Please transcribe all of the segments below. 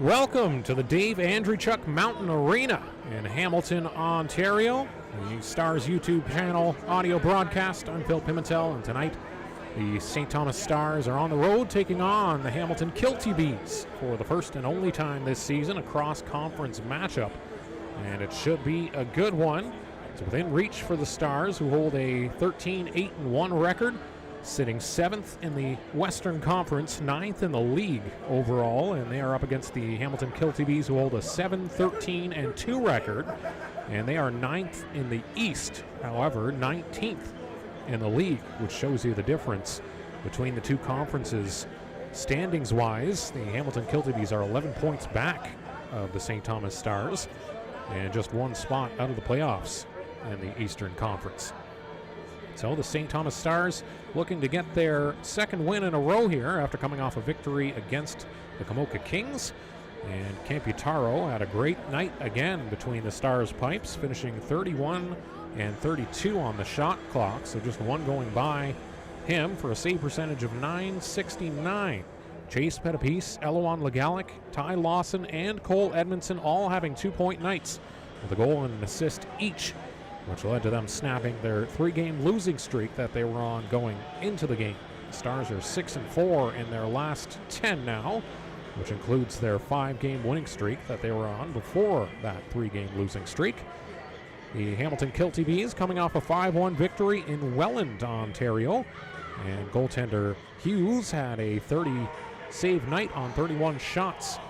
Welcome to the Dave Andreychuk Mountain Arena in Hamilton, Ontario. The Stars YouTube channel audio broadcast. I'm Phil Pimentel, and tonight the St. Thomas Stars are on the road taking on the Hamilton Kilty Bees for the first and only time this season, a cross-conference matchup. And it should be a good one. It's within reach for the Stars, who hold a 13-8-1 record, sitting 7th in the Western Conference, 9th in the league overall, and they are up against the Hamilton Kilty Bees, who hold a 7-13-2 record, and they are 9th in the East, however, 19th in the league, which shows you the difference between the two conferences. Standings-wise, the Hamilton Kilty Bees are 11 points back of the St. Thomas Stars, and just one spot out of the playoffs in the Eastern Conference. So the St. Thomas Stars looking to get their second win in a row here after coming off a victory against the Kamoka Kings. And Camputaro had a great night again between the Stars pipes, finishing 31 and 32 on the shot clock. So just one going by him for a save percentage of .969. Chase Pettipies, Eloan Legalic, Ty Lawson, and Cole Edmondson all having 2-point nights with a goal and an assist each, which led to them snapping their 3-game losing streak that they were on going into the game. The Stars are 6-4 in their last 10 now, which includes their 5-game winning streak that they were on before that 3-game losing streak. The Hamilton Kilty Bees coming off a 5-1 victory in Welland, Ontario, and goaltender Hughes had a 30-save night on 31 shots.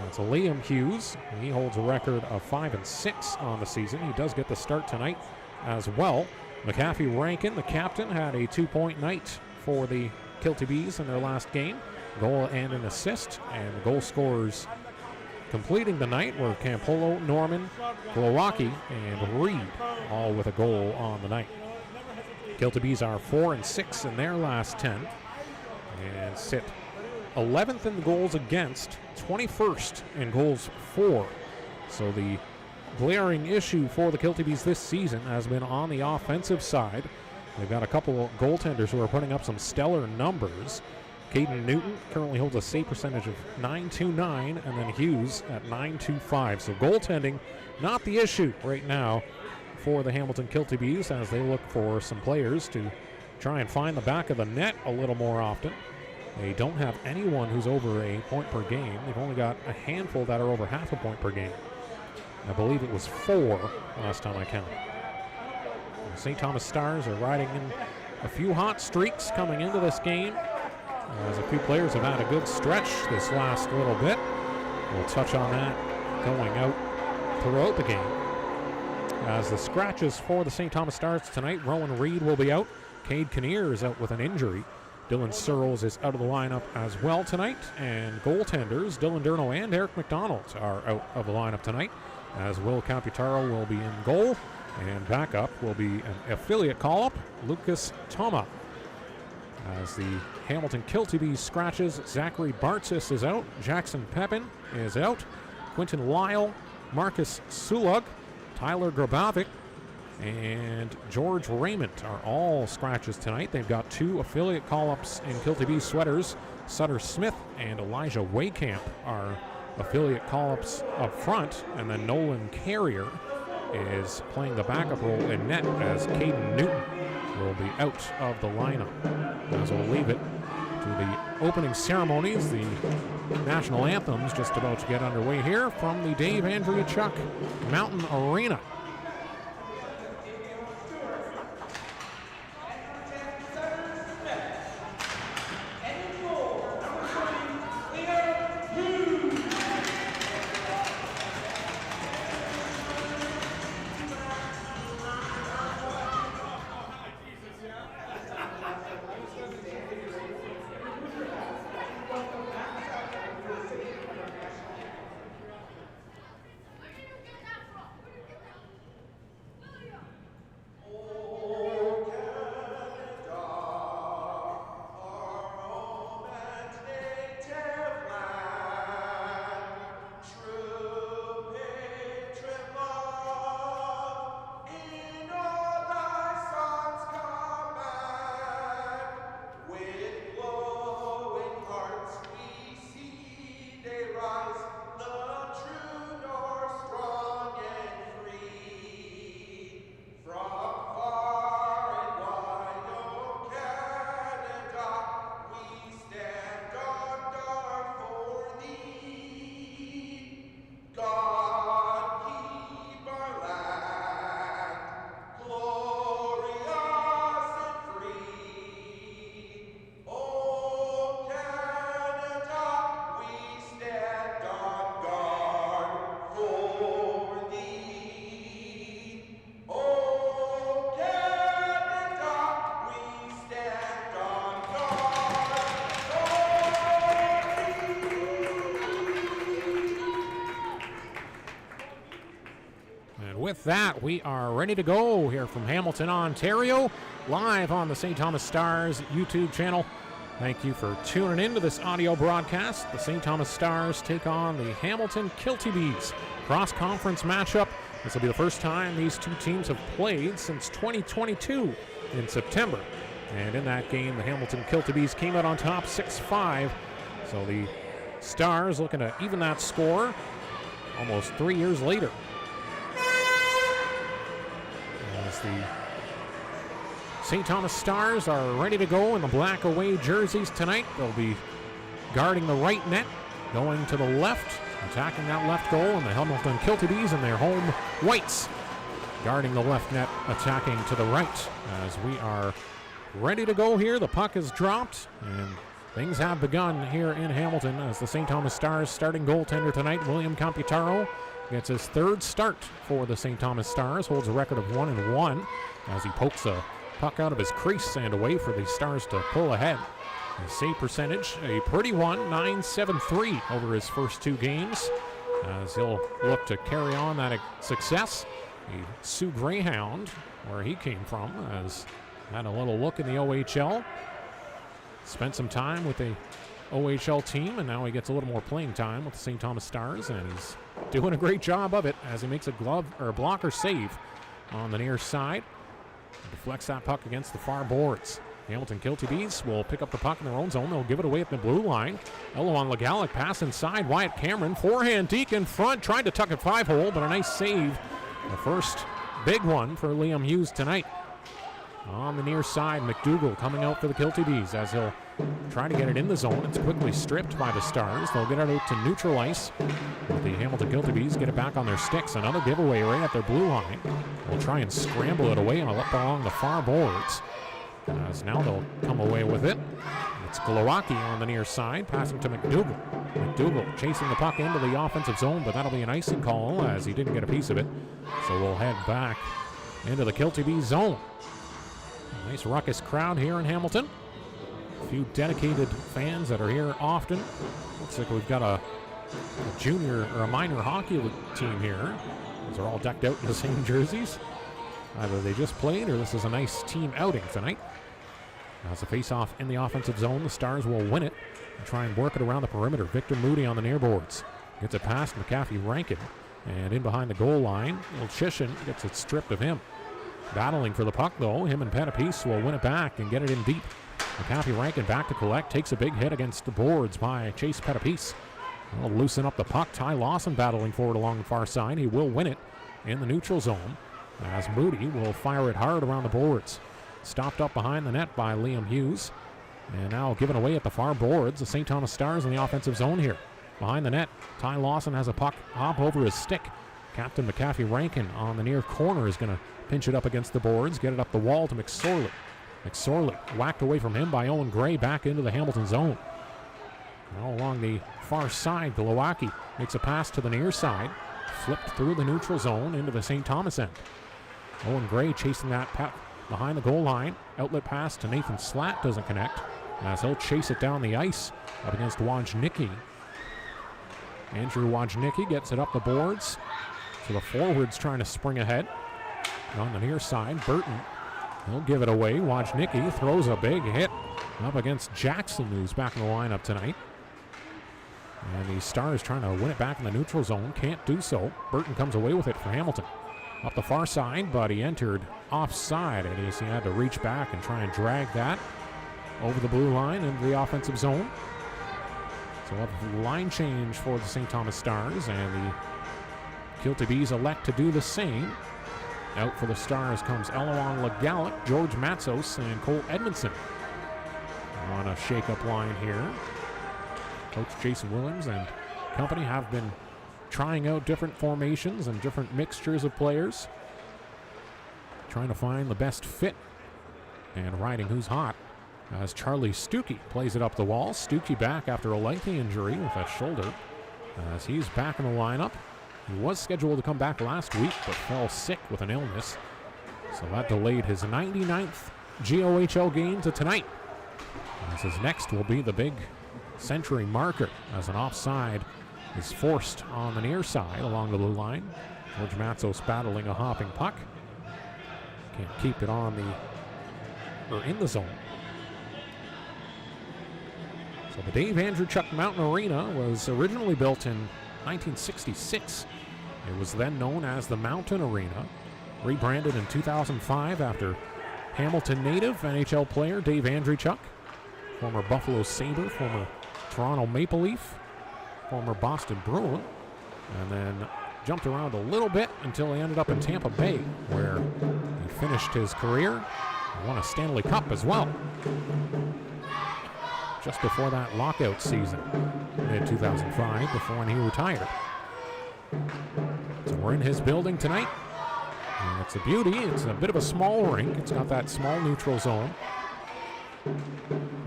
That's Liam Hughes. He holds a record of 5-6 on the season. He does get the start tonight as well. McAfee Rankin, the captain, had a 2-point night for the Kilty Bees in their last game. Goal and an assist. And the goal scorers completing the night were Campolo, Norman, Glowacki, and Reed, all with a goal on the night. Kilty Bees are 4-6 in their last 10 and sit 11th in goals against, 21st in goals for. So the glaring issue for the Kilty Bees this season has been on the offensive side. They've got a couple of goaltenders who are putting up some stellar numbers. Caden Newton currently holds a save percentage of .929, and then Hughes at .925. So goaltending not the issue right now for the Hamilton Kilty Bees, as they look for some players to try and find the back of the net a little more often. They don't have anyone who's over a point per game. They've only got a handful that are over half a point per game. I believe it was 4 last time I counted. The St. Thomas Stars are riding in a few hot streaks coming into this game, as a few players have had a good stretch this last little bit. We'll touch on that going out throughout the game. As the scratches for the St. Thomas Stars tonight, Rowan Reed will be out. Cade Kinnear is out with an injury. Dylan Searles is out of the lineup as well tonight, and goaltenders Dylan Durno and Eric McDonald are out of the lineup tonight, as Will Camputaro will be in goal, and backup will be an affiliate call-up, Lucas Toma. As the Hamilton Kilty Bees scratches, Zachary Bartzis is out, Jackson Pepin is out, Quentin Lyle, Marcus Sulug, Tyler Grabovic, and George Raymond are all scratches tonight. They've got 2 affiliate call-ups in Kilty Bees sweaters. Sutter Smith and Elijah Waycamp are affiliate call-ups up front, and then Nolan Carrier is playing the backup role in net, as Caden Newton will be out of the lineup. As we'll leave it to the opening ceremonies. The national anthem's just about to get underway here from the Dave Andreychuk Mountain Arena. with that, we are ready to go here from Hamilton, Ontario, live on the St. Thomas Stars YouTube channel. Thank you for tuning into this audio broadcast. The St. Thomas Stars take on the Hamilton Kilty B's cross-conference matchup. This will be the first time these two teams have played since 2022 in September. And in that game, the Hamilton Kilty B's came out on top 6-5. So the Stars looking to even that score almost 3 years later. As the St. Thomas Stars are ready to go in the black away jerseys tonight. They'll be guarding the right net, going to the left, attacking that left goal, and the Hamilton Kilty B's in their home whites, guarding the left net, attacking to the right. As we are ready to go here, the puck is dropped, and things have begun here in Hamilton as the St. Thomas Stars starting goaltender tonight, William Computaro, gets his third start for the St. Thomas Stars, holds a record of 1-1 as he pokes a puck out of his crease and away for the Stars to pull ahead. His save percentage, a pretty one, .973 over his first two games, as he'll look to carry on that success. The Sioux Greyhound, where he came from, has had a little look in the OHL. Spent some time with the OHL team, and now he gets a little more playing time with the St. Thomas Stars, and he's doing a great job of it as he makes a glove or a blocker save on the near side. Deflects that puck against the far boards. Hamilton Kilty B's will pick up the puck in their own zone. They'll give it away at the blue line. Eloan Legalic pass inside. Wyatt Cameron, forehand deke in front. Tried to tuck it 5-hole, but a nice save. The first big one for Liam Hughes tonight. On the near side, McDougall coming out for the Kilty B's as he'll try to get it in the zone. It's quickly stripped by the Stars. They'll get it out to neutral ice. But the Hamilton Kilty B's get it back on their sticks. Another giveaway right at their blue line. They'll try and scramble it away and up along the far boards. As now they'll come away with it. It's Glowacki on the near side, passing to McDougall. McDougall chasing the puck into the offensive zone, but that'll be an icing call as he didn't get a piece of it. So we'll head back into the Kilty B zone. Nice ruckus crowd here in Hamilton. A few dedicated fans that are here often. Looks like we've got a junior or a minor hockey team here. These are all decked out in the same jerseys. Either they just played or this is a nice team outing tonight. As a face-off in the offensive zone, the Stars will win it and try and work it around the perimeter. Victor Moody on the near boards. Gets it past McAfee Rankin. And in behind the goal line, Ilchishin gets it stripped of him. Battling for the puck, though, him and Petapise will win it back and get it in deep. McAfee Rankin back to collect, takes a big hit against the boards by Chase Petapise. Will loosen up the puck. Ty Lawson battling forward along the far side. He will win it in the neutral zone as Moody will fire it hard around the boards. Stopped up behind the net by Liam Hughes. And now given away at the far boards. The St. Thomas Stars in the offensive zone here. Behind the net, Ty Lawson has a puck hop over his stick. Captain McAfee Rankin on the near corner is going to pinch it up against the boards, get it up the wall to McSorley. McSorley whacked away from him by Owen Gray back into the Hamilton zone. Now along the far side, Glowacki makes a pass to the near side, flipped through the neutral zone into the St. Thomas end. Owen Gray chasing that puck behind the goal line. Outlet pass to Nathan Slatt doesn't connect as he'll chase it down the ice up against Wojnicki. Andrew Wojnicki gets it up the boards. So the forwards trying to spring ahead. On the near side, Burton, he'll give it away. Wojnicki throws a big hit up against Jackson, who's back in the lineup tonight. And the Stars trying to win it back in the neutral zone. Can't do so. Burton comes away with it for Hamilton. Up the far side, but he entered offside, and he had to reach back and try and drag that over the blue line into the offensive zone. So a line change for the St. Thomas Stars, and the Kilty B's elect to do the same. Out for the Stars comes Eloan Legalic, George Matsos, and Cole Edmondson on a shake-up line here. Coach Jason Williams and company have been trying out different formations and different mixtures of players, trying to find the best fit and riding who's hot as Charlie Stuckey plays it up the wall. Stuckey back after a lengthy injury with a shoulder as he's back in the lineup. He was scheduled to come back last week but fell sick with an illness, so that delayed his 99th GOHL game to tonight. As his next will be the big century marker as an offside is forced on the near side along the blue line. George Matzos battling a hopping puck. Can't keep it on in the zone. So the Dave Andrewchuk Mountain Arena was originally built in 1966. It was then known as the Mountain Arena, rebranded in 2005 after Hamilton native NHL player Dave Andrewchuk, former Buffalo Sabre, former Toronto Maple Leaf, former Boston Bruin, and then jumped around a little bit until he ended up in Tampa Bay, where he finished his career and won a Stanley Cup as well. Just before that lockout season, mid-2005, before when he retired. So we're in his building tonight. And it's a beauty. It's a bit of a small rink. It's got that small neutral zone.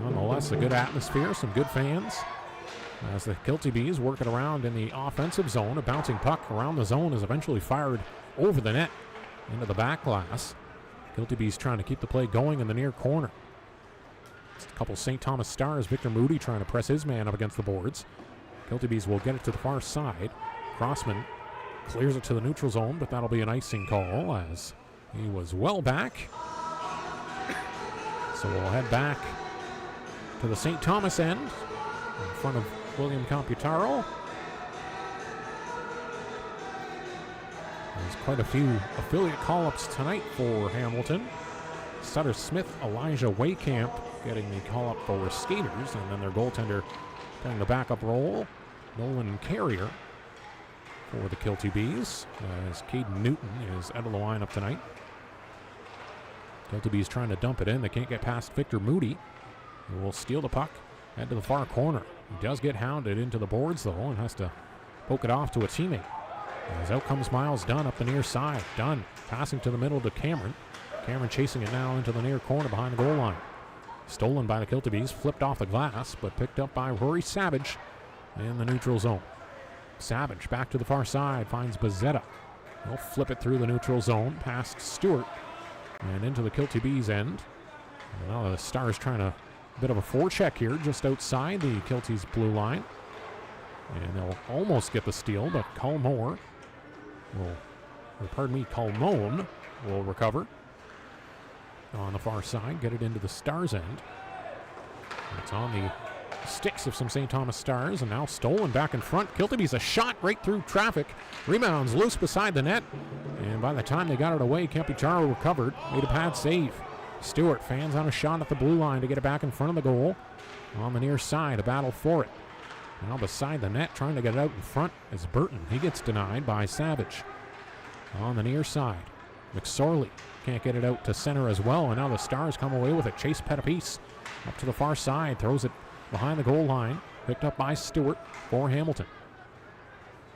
Nonetheless, a good atmosphere, some good fans. As the Kilty Bees work it around in the offensive zone, a bouncing puck around the zone is eventually fired over the net into the back glass. Kilty Bees trying to keep the play going in the near corner. Just a couple St. Thomas Stars. Victor Moody trying to press his man up against the boards. Kilty Bees will get it to the far side. Crossman clears it to the neutral zone, but that'll be an icing call as he was well back. So we'll head back to the St. Thomas end in front of William Computaro. There's quite a few affiliate call-ups tonight for Hamilton. Sutter Smith, Elijah Waycamp getting the call-up for skaters, and then their goaltender playing the backup role, Nolan Carrier, for the Kilty Bees, as Caden Newton is out of the lineup tonight. Kilty Bees trying to dump it in. They can't get past Victor Moody, who will steal the puck, head to the far corner. He does get hounded into the boards, though, and has to poke it off to a teammate. As out comes Miles Dunn up the near side. Dunn passing to the middle to Cameron. Cameron chasing it now into the near corner behind the goal line. Stolen by the Kilty Bees, flipped off the glass, but picked up by Rory Savage in the neutral zone. Savage back to the far side, finds Bezzetta. He'll flip it through the neutral zone, past Stewart, and into the Kilty Bees end. Now the Stars trying a bit of a forecheck here, just outside the Kilty's blue line. And they'll almost get the steal, but Colmone will recover on the far side, get it into the Stars end. It's on the sticks of some St. Thomas Stars, and now stolen back in front. Kilty Bees a shot right through traffic. Rebounds loose beside the net, and by the time they got it away, Camputaro recovered, made a pad save. Stewart fans on a shot at the blue line to get it back in front of the goal. On the near side, a battle for it. Now beside the net, trying to get it out in front is Burton. He gets denied by Savage. On the near side, McSorley can't get it out to center as well, and now the Stars come away with it. Chase Pettipiece up to the far side, throws it behind the goal line, picked up by Stewart for Hamilton.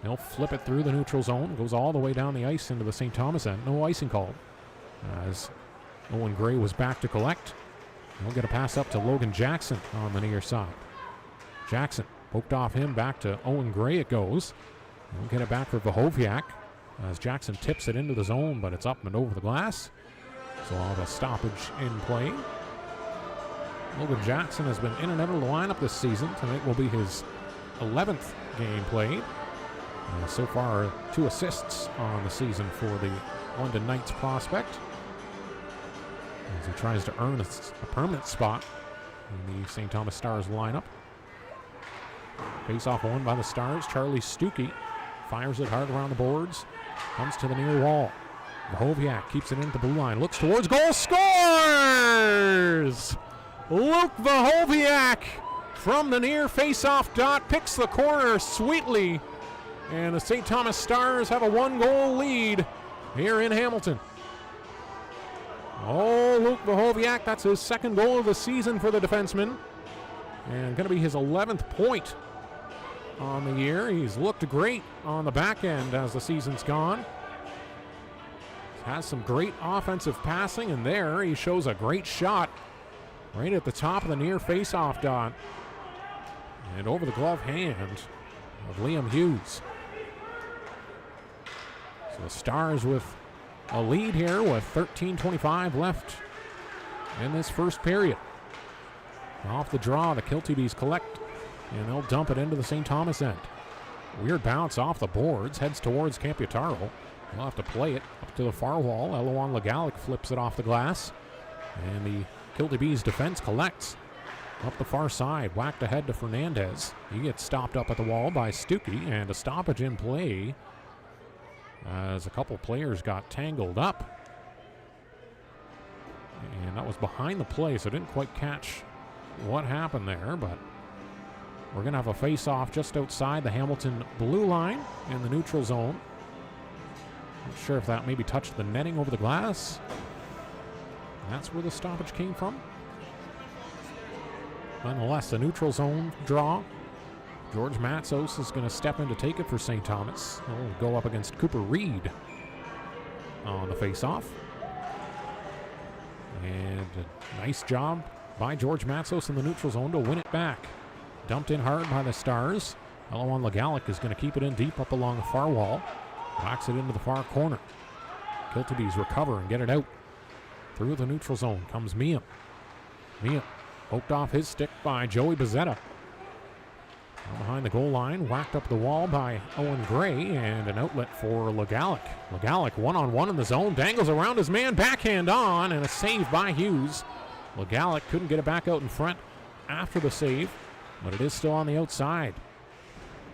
They'll flip it through the neutral zone, goes all the way down the ice into the St. Thomas end. No icing called, as Owen Gray was back to collect. They'll get a pass up to Logan Jackson on the near side. Jackson poked off him, back to Owen Gray it goes. They'll get it back for Vahoviak as Jackson tips it into the zone, but it's up and over the glass. So I'll have a stoppage in play. Logan Jackson has been in and out of the lineup this season. Tonight will be his 11th game played. So far, 2 assists on the season for the London Knights prospect, as he tries to earn a permanent spot in the St. Thomas Stars lineup. Face-off won by the Stars. Charlie Stuckey fires it hard around the boards, comes to the near wall. Vahoviak keeps it into the blue line, looks towards goal, scores! Luke Vahoviak from the near face-off dot picks the corner sweetly, and the St. Thomas Stars have a 1-goal lead here in Hamilton. Oh, Luke Vahoviak, that's his 2nd goal of the season for the defenseman, and going to be his 11th point on the year. He's looked great on the back end as the season's gone. Has some great offensive passing, and there he shows a great shot right at the top of the near face-off dot and over the glove hand of Liam Hughes. So the Stars with a lead here with 13:25 left in this first period. Off the draw, the Kilty Bees collect, and they'll dump it into the St. Thomas end. Weird bounce off the boards, heads towards Camputaro. We'll have to play it up to the far wall. Eloan Legalic flips it off the glass. And the Kilty B's defense collects. Up the far side, whacked ahead to Fernandez. He gets stopped up at the wall by Stuckey, and a stoppage in play as a couple players got tangled up. And that was behind the play, so didn't quite catch what happened there, but we're going to have a face-off just outside the Hamilton blue line in the neutral zone. Not sure if that maybe touched the netting over the glass. That's where the stoppage came from. Nonetheless, the neutral zone draw. George Matsos is going to step in to take it for St. Thomas. He'll go up against Cooper Reed on the face-off. And a nice job by George Matsos in the neutral zone to win it back. Dumped in hard by the Stars. Eloan Legalic is going to keep it in deep up along the far wall. Whacks it into the far corner. Kilty B's recover and get it out. Through the neutral zone comes Miam. Miam poked off his stick by Joey Bezzetta. Behind the goal line, whacked up the wall by Owen Gray, and an outlet for Legalic. Legalic one-on-one in the zone, dangles around his man, backhand on, and a save by Hughes. Legalic couldn't get it back out in front after the save, but it is still on the outside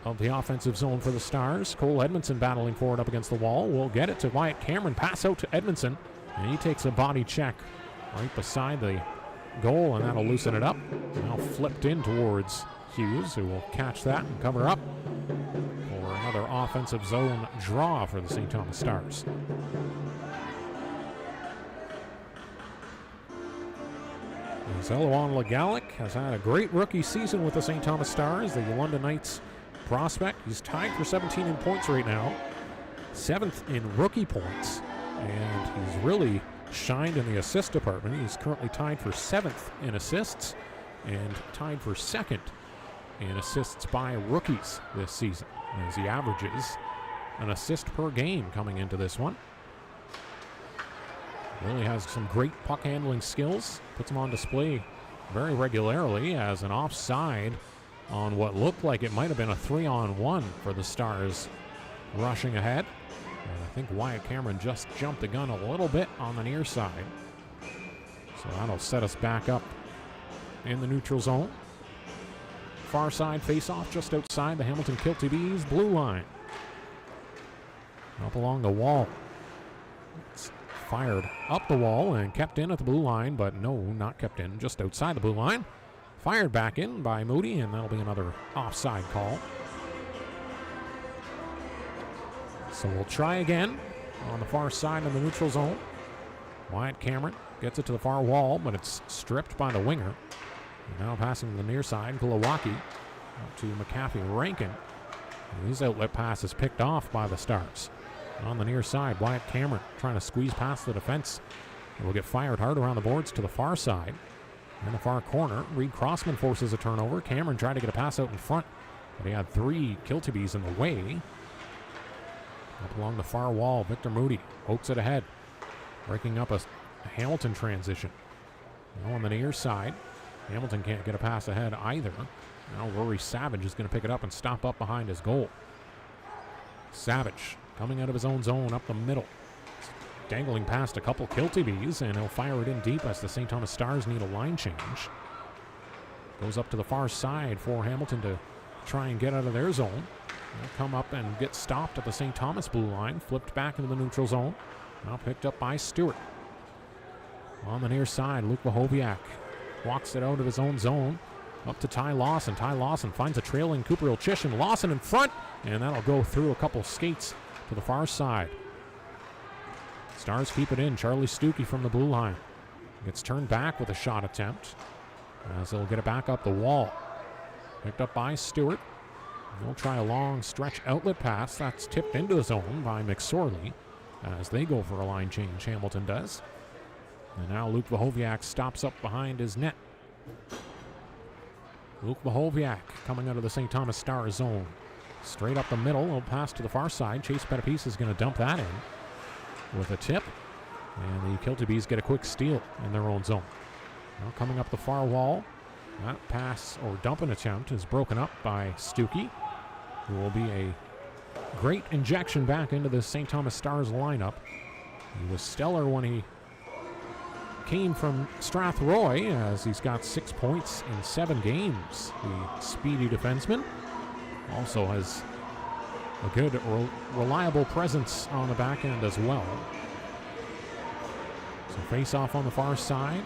of the offensive zone for the Stars. Cole Edmondson battling for it up against the wall. Will get it to Wyatt Cameron, pass out to Edmondson, and he takes a body check right beside the goal, and that'll loosen it up. Now flipped in towards Hughes, who will catch that and cover up for another offensive zone draw for the St. Thomas Stars. Eloan Legalic has had a great rookie season with the St. Thomas Stars, the London Knights prospect. He's tied for 17 in points right now, 7th in rookie points, and he's really shined in the assist department. He's currently tied for 7th in assists and tied for 2nd in assists by rookies this season, as he averages an assist per game coming into this one. Really has some great puck handling skills, puts them on display very regularly as an offside on what looked like it might have been a 3-on-1 for the Stars rushing ahead. And I think Wyatt Cameron just jumped the gun a little bit on the near side. So that'll set us back up in the neutral zone. Far side face-off just outside the Hamilton Kilty B's blue line. Up along the wall. It's fired up the wall and kept in at the blue line, but no, not kept in, just outside the blue line. Fired back in by Moody, and that'll be another offside call. So we'll try again on the far side of the neutral zone. Wyatt Cameron gets it to the far wall, but it's stripped by the winger. And now passing to the near side, Glowacki out to McAfee Rankin. And his outlet pass is picked off by the Stars. On the near side, Wyatt Cameron trying to squeeze past the defense. It will get fired hard around the boards to the far side. In the far corner, Reed Crossman forces a turnover. Cameron tried to get a pass out in front, but he had 3 Kilty B's in the way. Up along the far wall, Victor Moody pokes it ahead, breaking up a Hamilton transition. Now on the near side, Hamilton can't get a pass ahead either. Now Rory Savage is going to pick it up and stop up behind his goal. Savage coming out of his own zone up the middle. Dangling past a couple Kilty B's, and he'll fire it in deep as the St. Thomas Stars need a line change. Goes up to the far side for Hamilton to try and get out of their zone. They'll come up and get stopped at the St. Thomas blue line, flipped back into the neutral zone. Now picked up by Stewart. On the near side, Luke Wahoviak walks it out of his own zone. Up to Ty Lawson. Ty Lawson finds a trailing Cooper Ilchishin. Lawson in front, and that'll go through a couple skates to the far side. Stars keep it in. Charlie Stuckey from the blue line gets turned back with a shot attempt as they'll get it back up the wall. Picked up by Stewart. They'll try a long stretch outlet pass. That's tipped into the zone by McSorley as they go for a line change. Hamilton does. And now Luke Wahoviak stops up behind his net. Luke Wahoviak coming out of the St. Thomas Stars zone. Straight up the middle. He'll pass to the far side. Chase Petapise is going to dump that in with a tip. And the Kilty B's get a quick steal in their own zone. Now coming up the far wall. That pass or dumping attempt is broken up by Stuckey, who will be a great injection back into the St. Thomas Stars lineup. He was stellar when he came from Strathroy, as he's got 6 points in 7 games. The speedy defenseman also has a good, reliable presence on the back end as well. So face-off on the far side.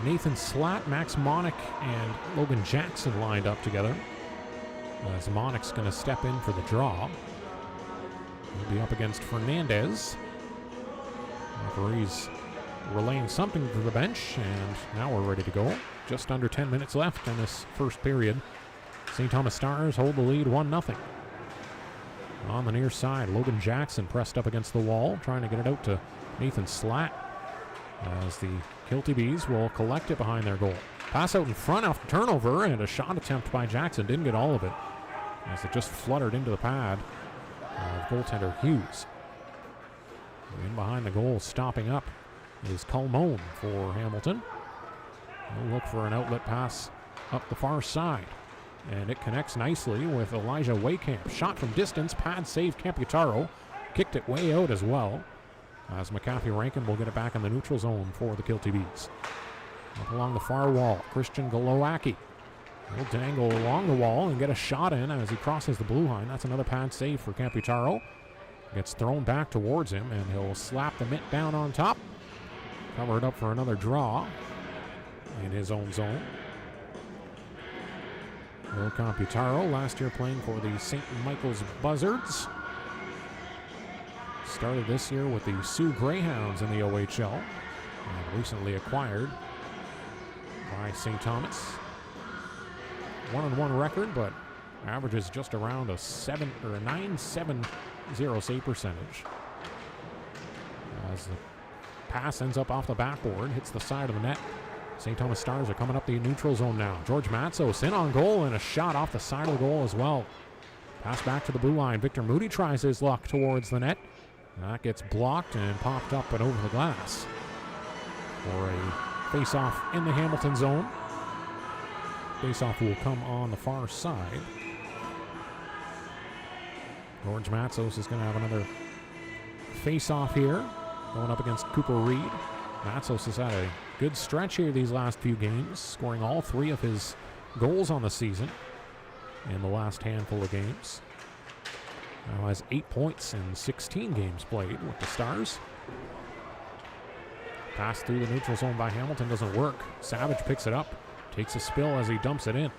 Nathan Slatt, Max Monick, and Logan Jackson lined up together. As Monick's going to step in for the draw. He'll be up against Fernandez. Referee's relaying something to the bench, and now we're ready to go. Just under 10 minutes left in this first period. St. Thomas Stars hold the lead 1-0. On the near side, Logan Jackson pressed up against the wall, trying to get it out to Nathan Slatt, as the Kilty Bees will collect it behind their goal. Pass out in front after turnover, and a shot attempt by Jackson. Didn't get all of it, as it just fluttered into the pad of goaltender Hughes. In behind the goal, stopping up, is Colmone for Hamilton. They'll look for an outlet pass up the far side, and it connects nicely with Elijah Waycamp. Shot from distance, pad save Camputaro. Kicked it way out as well, as McAfee Rankin will get it back in the neutral zone for the Kilty Bees. Up along the far wall, Christian Golowacki will dangle along the wall and get a shot in as he crosses the blue line. That's another pad save for Camputaro. Gets thrown back towards him, and he'll slap the mitt down on top. Cover it up for another draw in his own zone. Will Camputaro, last year playing for the St. Michael's Buzzards. Started this year with the Sioux Greyhounds in the OHL, and recently acquired by St. Thomas. 1-1 record, but averages just around a 9.70 save percentage. As the pass ends up off the backboard, hits the side of the net. St. Thomas Stars are coming up the neutral zone now. George Matsos in on goal, and a shot off the side of the goal as well. Pass back to the blue line. Victor Moody tries his luck towards the net. That gets blocked and popped up and over the glass for a face-off in the Hamilton zone. Face-off will come on the far side. George Matsos is going to have another face-off here, going up against Cooper Reed. Matsos has had a good stretch here these last few games, scoring all 3 of his goals on the season in the last handful of games. Now has 8 points in 16 games played with the Stars. Pass through the neutral zone by Hamilton doesn't work. Savage picks it up, takes a spill as he dumps it in.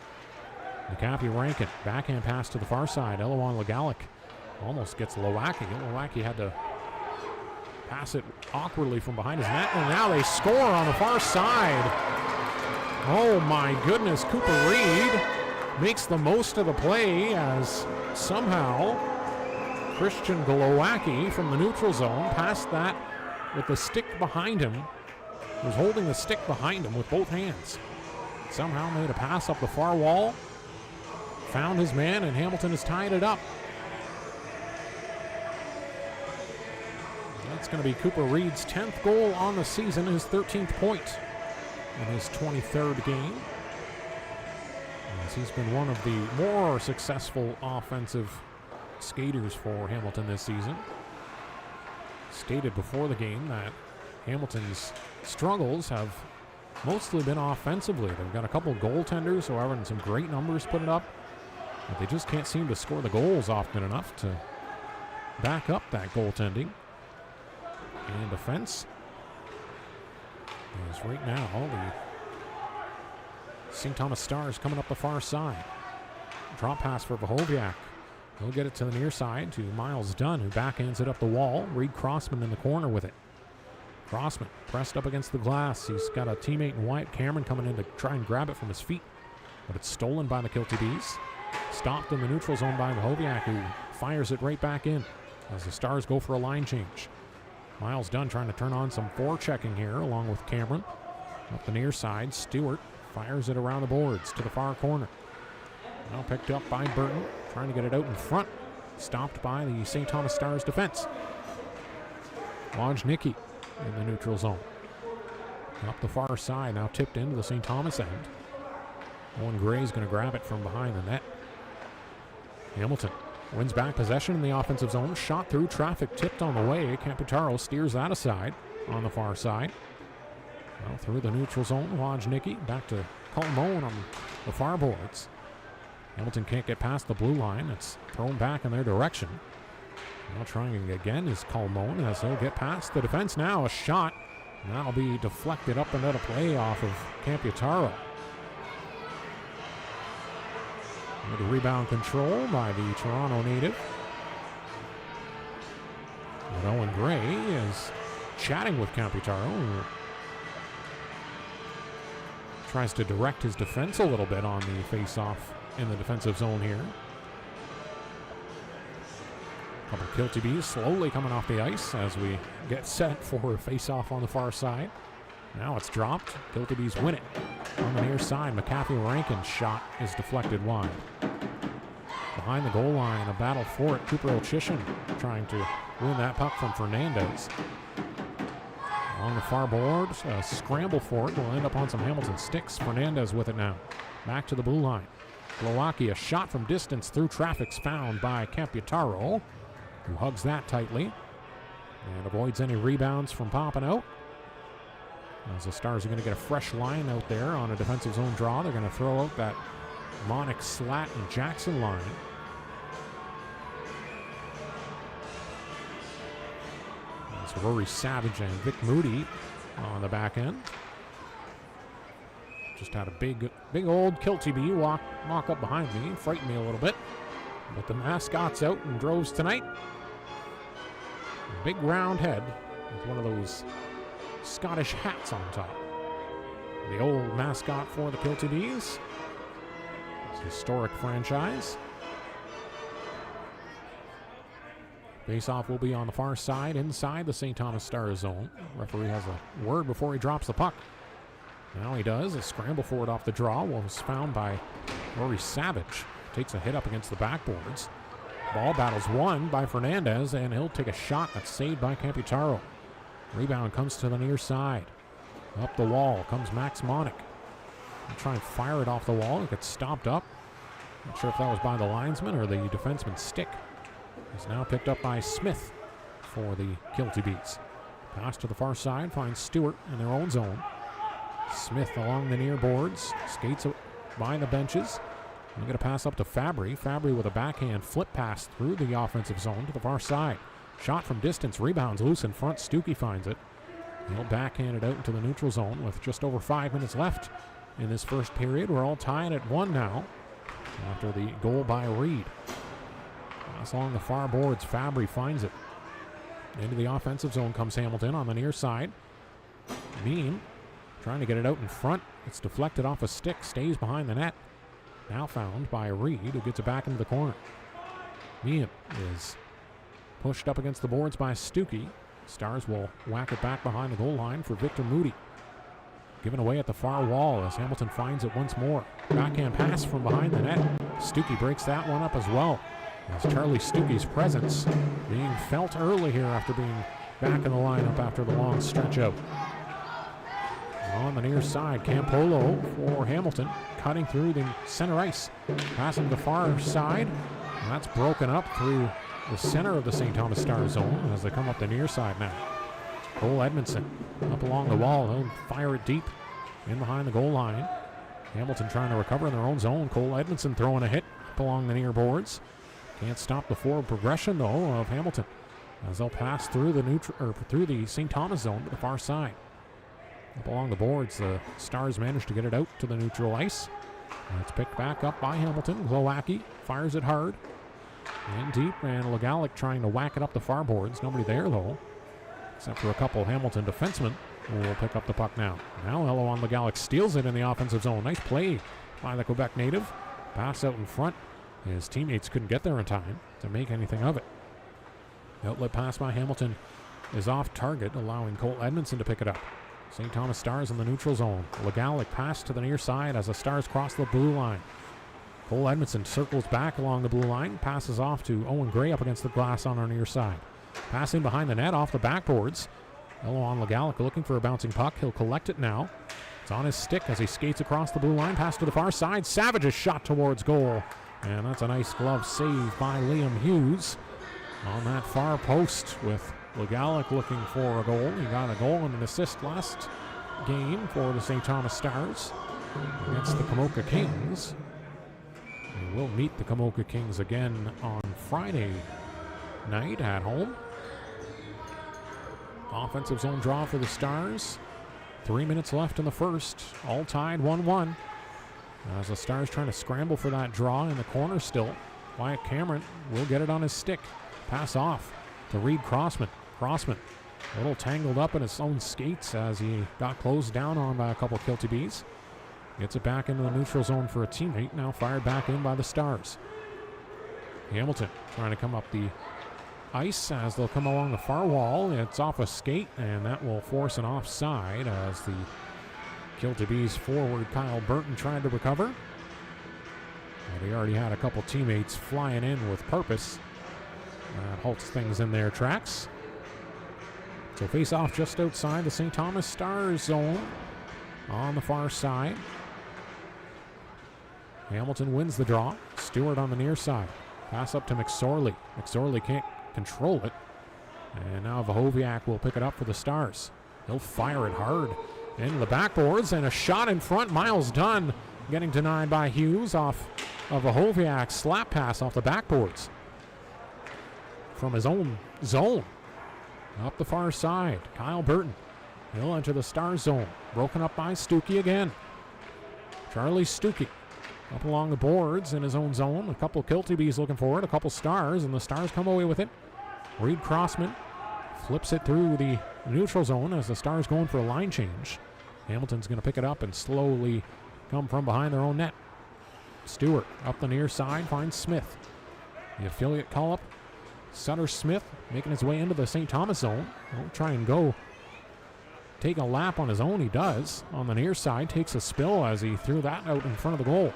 McAfee Rankin, backhand pass to the far side. Eloan Legalic almost gets Lowacki. Lowacki had to pass it awkwardly from behind his net, and now they score on the far side. Oh my goodness, Cooper Reed makes the most of the play, as somehow Christian Golowacki from the neutral zone passed that with the stick behind him. He was holding the stick behind him with both hands. Somehow made a pass up the far wall, found his man, and Hamilton has tied it up. That's going to be Cooper Reed's 10th goal on the season, his 13th point in his 23rd game. As he's been one of the more successful offensive skaters for Hamilton this season. Stated before the game that Hamilton's struggles have mostly been offensively. They've got a couple goaltenders who are having some great numbers put it up, but they just can't seem to score the goals often enough to back up that goaltending. And defense is right now the St. Thomas Stars coming up the far side. Drop pass for Vahoviak. He'll get it to the near side to Miles Dunn, who backhands it up the wall. Reed Crossman in the corner with it. Crossman pressed up against the glass. He's got a teammate in Wyatt Cameron coming in to try and grab it from his feet, but it's stolen by the Kilty Bees. Stopped in the neutral zone by Vahoviak, who fires it right back in as the Stars go for a line change. Miles Dunn trying to turn on some forechecking here along with Cameron. Up the near side, Stewart fires it around the boards to the far corner. Now picked up by Burton, trying to get it out in front. Stopped by the St. Thomas Stars defense. Wojnicki in the neutral zone. Up the far side, now tipped into the St. Thomas end. Owen Gray's going to grab it from behind the net. Hamilton Wins back possession in the offensive zone. Shot through traffic, tipped on the way. Camputaro steers that aside on the far side. Well, through the neutral zone, Wojnicki back to Colmone on the far boards. Hamilton can't get past the blue line. It's thrown back in their direction. Now trying again is Colmone as he'll get past the defense now. A shot. And that'll be deflected up and out of play off of Camputaro. With rebound control by the Toronto native. And Owen Gray is chatting with Camputaro, who tries to direct his defense a little bit on the face-off in the defensive zone here. A couple of Kilty B's slowly coming off the ice as we get set for a face-off on the far side. Now it's dropped. Kilty B's win it. On the near side, McAfee Rankin's shot is deflected wide. Behind the goal line, a battle for it. Cooper Ochishin trying to win that puck from Fernandez. Along the far boards, a scramble for it will end up on some Hamilton sticks. Fernandez with it now. Back to the blue line. Glowacki, a shot from distance through traffic's found by Camputaro, who hugs that tightly and avoids any rebounds from popping out. As the Stars are going to get a fresh line out there on a defensive zone draw. They're going to throw out that Monick, Slat, and Jackson line. That's Rory Savage and Vic Moody on the back end. Just had a big old Kilty B walk up behind me. Frightened me a little bit. But the mascot's out in droves tonight. A big round head with one of those Scottish hats on top. The old mascot for the Kilty B's. It's a historic franchise. Face-off will be on the far side inside the St. Thomas Stars zone. Referee has a word before he drops the puck. Now he does. A scramble for it off the draw was found by Rory Savage. Takes a hit up against the backboards. Ball battle's won by Fernandez, and he'll take a shot that's saved by Camputaro. Rebound comes to the near side. Up the wall comes Max Monick. He'll try and fire it off the wall. It gets stopped up. Not sure if that was by the linesman or the defenseman's stick. It's now picked up by Smith for the Kilty Bees. Pass to the far side finds Stewart in their own zone. Smith along the near boards, skates by the benches. We're going to pass up to Fabry. Fabry with a backhand flip pass through the offensive zone to the far side. Shot from distance, rebounds loose in front. Stuckey finds it. He'll backhand it out into the neutral zone with just over 5 minutes left in this first period. We're all tied at 1 now after the goal by Reed. Pass along the far boards. Fabry finds it. Into the offensive zone comes Hamilton on the near side. Beam trying to get it out in front. It's deflected off a stick, stays behind the net. Now found by Reed, who gets it back into the corner. Meehan is pushed up against the boards by Stuckey. Stars will whack it back behind the goal line for Victor Moody. Given away at the far wall as Hamilton finds it once more. Backhand pass from behind the net. Stuckey breaks that one up as well. As Charlie Stuckey's presence being felt early here after being back in the lineup after the long stretch out. On the near side, Campolo for Hamilton, cutting through the center ice. Passing the far side, and that's broken up through the center of the St. Thomas Stars zone as they come up the near side now. Cole Edmondson up along the wall. He'll fire it deep in behind the goal line. Hamilton trying to recover in their own zone. Cole Edmondson throwing a hit up along the near boards. Can't stop the forward progression, though, of Hamilton as they'll pass through the St. Thomas zone to the far side. Up along the boards, the Stars managed to get it out to the neutral ice. It's picked back up by Hamilton. Glowacki fires it hard and deep, and Legalic trying to whack it up the far boards. Nobody there, though, except for a couple Hamilton defensemen who will pick up the puck now. Now Elo on Legalic steals it in the offensive zone. Nice play by the Quebec native. Pass out in front. His teammates couldn't get there in time to make anything of it. Outlet pass by Hamilton is off target, allowing Cole Edmondson to pick it up. St. Thomas Stars in the neutral zone. Legalic pass to the near side as the Stars cross the blue line. Cole Edmondson circles back along the blue line, passes off to Owen Gray up against the glass on our near side. Passing behind the net off the backboards. Elo on Legalic looking for a bouncing puck. He'll collect it now. It's on his stick as he skates across the blue line. Pass to the far side. Savage's shot towards goal. And that's a nice glove save by Liam Hughes on that far post, with Legalic looking for a goal. He got a goal and an assist last game for the St. Thomas Stars against the Camoka Kings. We will meet the Camoka Kings again on Friday night at home. Offensive zone draw for the Stars. 3 minutes left in the first. All tied 1-1. As the Stars trying to scramble for that draw in the corner still. Wyatt Cameron will get it on his stick. Pass off to Reed Crossman. Crossman a little tangled up in his own skates as he got closed down on by a couple Kilty Bs. Gets it back into the neutral zone for a teammate. Now fired back in by the Stars. Hamilton trying to come up the ice as they'll come along the far wall. It's off a skate, and that will force an offside as the Kilty B's forward Kyle Burton tried to recover. But he already had a couple teammates flying in with purpose. That halts things in their tracks. So face off just outside the St. Thomas Stars zone on the far side. Hamilton wins the draw. Stewart on the near side. Pass up to McSorley. McSorley can't control it. And now Vahoviak will pick it up for the Stars. He'll fire it hard into the backboards, and a shot in front. Miles Dunn getting denied by Hughes off of Vahoviak's slap pass off the backboards from his own zone. Up the far side, Kyle Burton. He'll enter the Stars zone. Broken up by Stuckey again. Charlie Stuckey up along the boards in his own zone. A couple Kilty B's looking for it. A couple Stars, and the Stars come away with it. Reed Crossman flips it through the neutral zone as the Stars going for a line change. Hamilton's going to pick it up and slowly come from behind their own net. Stewart up the near side finds Smith. The affiliate call-up. Sutter Smith making his way into the St. Thomas zone. He'll try and go take a lap on his own. He does. On the near side, takes a spill as he threw that out in front of the goal.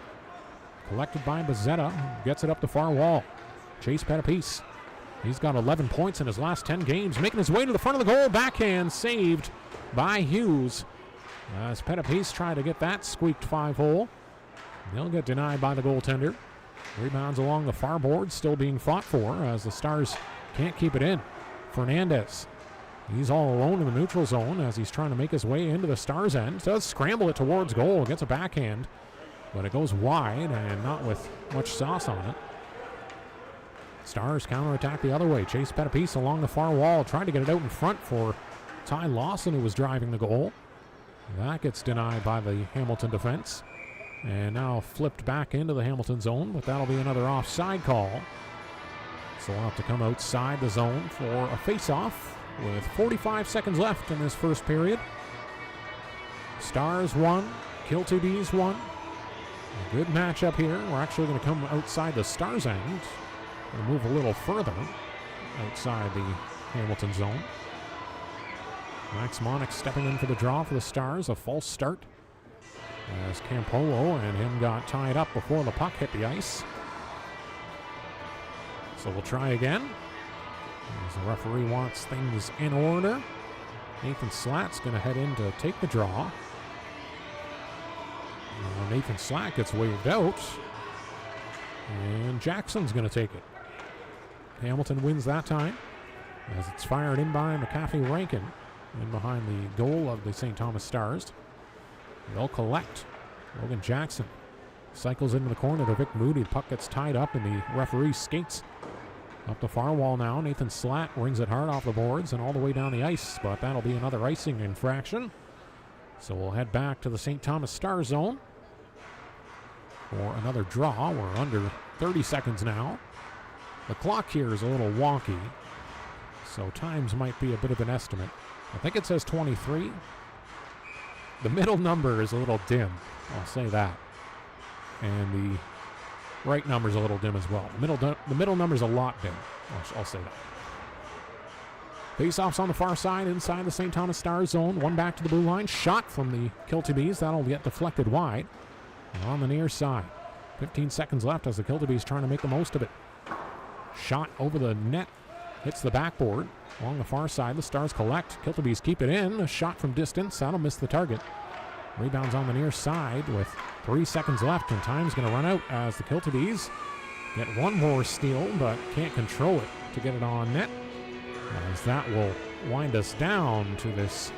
Collected by Bezzetta. Gets it up the far wall. Chase Pettipies. He's got 11 points in his last 10 games. Making his way to the front of the goal. Backhand saved by Hughes. As Pettipies try to get that squeaked 5-hole. They'll get denied by the goaltender. Rebounds along the far board still being fought for as the Stars can't keep it in. Fernandez. He's all alone in the neutral zone as he's trying to make his way into the Stars end. Does scramble it towards goal. Gets a backhand, but it goes wide and not with much sauce on it. Stars counterattack the other way. Chase Pettipies along the far wall. Trying to get it out in front for Ty Lawson, who was driving the goal. That gets denied by the Hamilton defense. And now flipped back into the Hamilton zone, but that'll be another offside call. So we'll have to come outside the zone for a face-off with 45 seconds left in this first period. Stars won, Kilty B's won. A good matchup here. We're actually going to come outside the Stars end and move a little further outside the Hamilton zone. Max Monnick stepping in for the draw for the Stars. A false start as Campolo and him got tied up before the puck hit the ice. So we'll try again as the referee wants things in order. Nathan Slatt's going to head in to take the draw. Nathan Slatt gets waved out, and Jackson's going to take it. Hamilton wins that time as it's fired in by McAfee Rankin in behind the goal of the St. Thomas Stars. They'll collect. Logan Jackson cycles into the corner to Vic Moody. The puck gets tied up and the referee skates up the far wall now. Nathan Slatt rings it hard off the boards and all the way down the ice, but that'll be another icing infraction. So we'll head back to the St. Thomas Stars zone for another draw. We're under 30 seconds now. The clock here is a little wonky, so times might be a bit of an estimate. I think it says 23. The middle number is a little dim, I'll say that. And the right number is a little dim as well. The middle number is a lot dim, I'll say that. Face-offs on the far side inside the St. Thomas Stars zone. One back to the blue line. Shot from the Kilty B's. That'll get deflected wide. And on the near side. 15 seconds left as the Kilty B's trying to make the most of it. Shot over the net. Hits the backboard. Along the far side, the Stars collect. Kilty B's keep it in. A shot from distance. That'll miss the target. Rebounds on the near side with 3 seconds left, and time's going to run out as the Kilty B's get one more steal, but can't control it to get it on net, as that will wind us down to this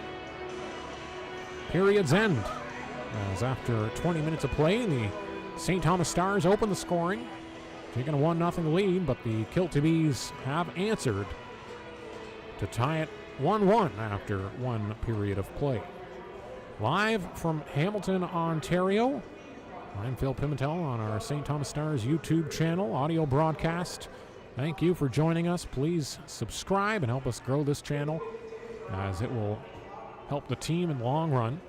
period's end. As after 20 minutes of play, the St. Thomas Stars open the scoring, taking a 1-0 lead, but the Kilty Bees have answered to tie it 1-1 after one period of play. Live from Hamilton, Ontario, I'm Phil Pimentel on our St. Thomas Stars YouTube channel, audio broadcast. Thank you for joining us. Please subscribe and help us grow this channel, as it will help the team in the long run.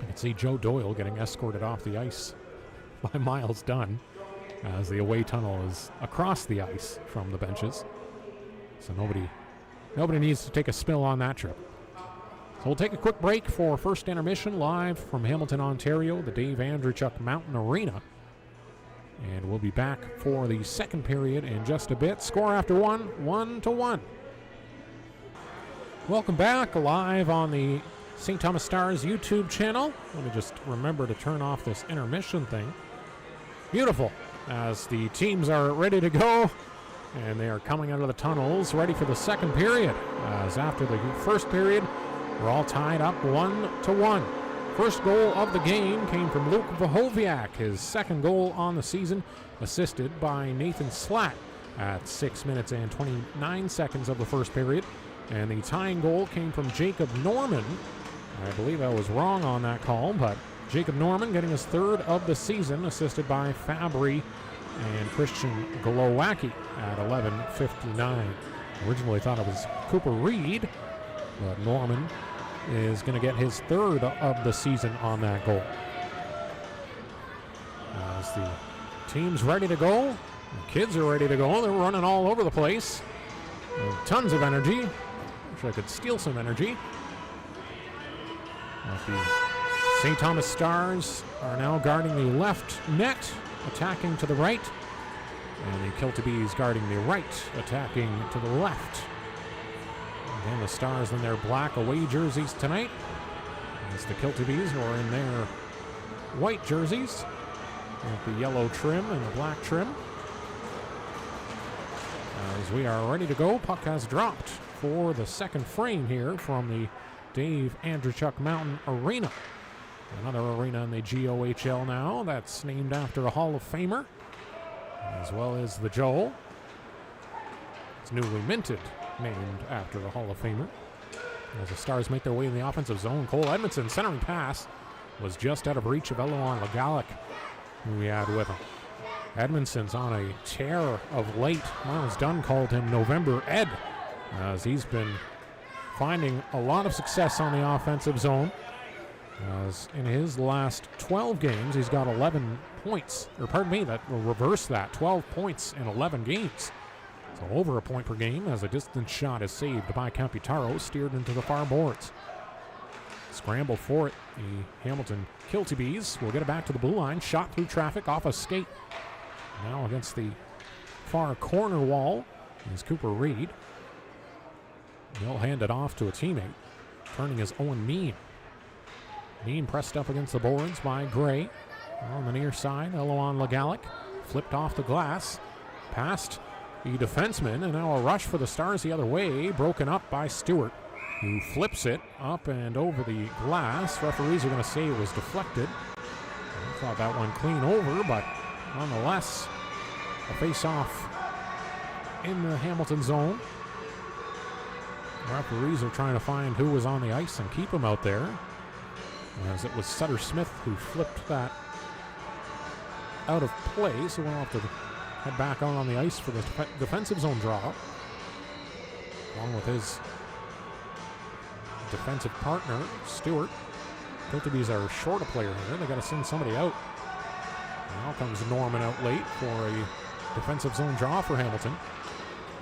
I can see Joe Doyle getting escorted off the ice by Miles Dunn, as the away tunnel is across the ice from the benches. So nobody needs to take a spill on that trip. So we'll take a quick break for first intermission, live from Hamilton, Ontario, the Dave Andreychuk Mountain Arena. And we'll be back for the second period in just a bit. Score after 1-1. Welcome back, live on the St. Thomas Stars YouTube channel. Let me just remember to turn off this intermission thing. Beautiful, as the teams are ready to go, and they are coming out of the tunnels, ready for the second period. As after the first period, we're all tied up 1-1. First goal of the game came from Luke Vahoviak, his second goal on the season, assisted by Nathan Slatt at 6 minutes and 29 seconds of the first period. And the tying goal came from Jacob Norman. I believe I was wrong on that call, but Jacob Norman getting his third of the season, assisted by Fabry and Christian Glowacki at 11:59. Originally thought it was Cooper Reed, but Norman is going to get his third of the season on that goal. As the team's ready to go, the kids are ready to go. They're running all over the place. Tons of energy. Wish I could steal some energy. The St. Thomas Stars are now guarding the left net, attacking to the right. And the Kilty Bees guarding the right, attacking to the left. Again, the Stars in their black away jerseys tonight, as the Kilty Bees are in their white jerseys with the yellow trim and the black trim. As we are ready to go, puck has dropped for the second frame here from the Dave Andreychuk Mountain Arena. Another arena in the GOHL now that's named after a Hall of Famer, as well as the Joel. It's newly minted, named after the Hall of Famer. As the Stars make their way in the offensive zone, Cole Edmondson's centering pass was just out of reach of Eloan Legalic, who we had with him. Edmondson's on a tear of late. Miles Dunn called him November Ed, as he's been finding a lot of success on the offensive zone. As in his last 12 games, he's got 11 points. Or pardon me, that will reverse that. 12 points in 11 games. So over a point per game, as a distance shot is saved by Camputaro, steered into the far boards. Scramble for it. The Hamilton Kilty Bees will get it back to the blue line. Shot through traffic off a skate. Now against the far corner wall is Cooper Reed. He'll hand it off to a teammate. Turning is Owen Mean. Mean pressed up against the boards by Gray. On the near side, Eloan Legalic flipped off the glass. Past the defenseman, and now a rush for the Stars the other way. Broken up by Stewart, who flips it up and over the glass. Referees are going to say it was deflected. I thought that one clean over, but nonetheless, a face-off in the Hamilton zone. Referees are trying to find who was on the ice and keep him out there, as it was Sutter Smith who flipped that out of play, so we'll have to head back on the ice for the defensive zone draw, along with his defensive partner, Stewart. Kilty Bees are short a player here. They got to send somebody out. Now comes Norman out late for a defensive zone draw for Hamilton.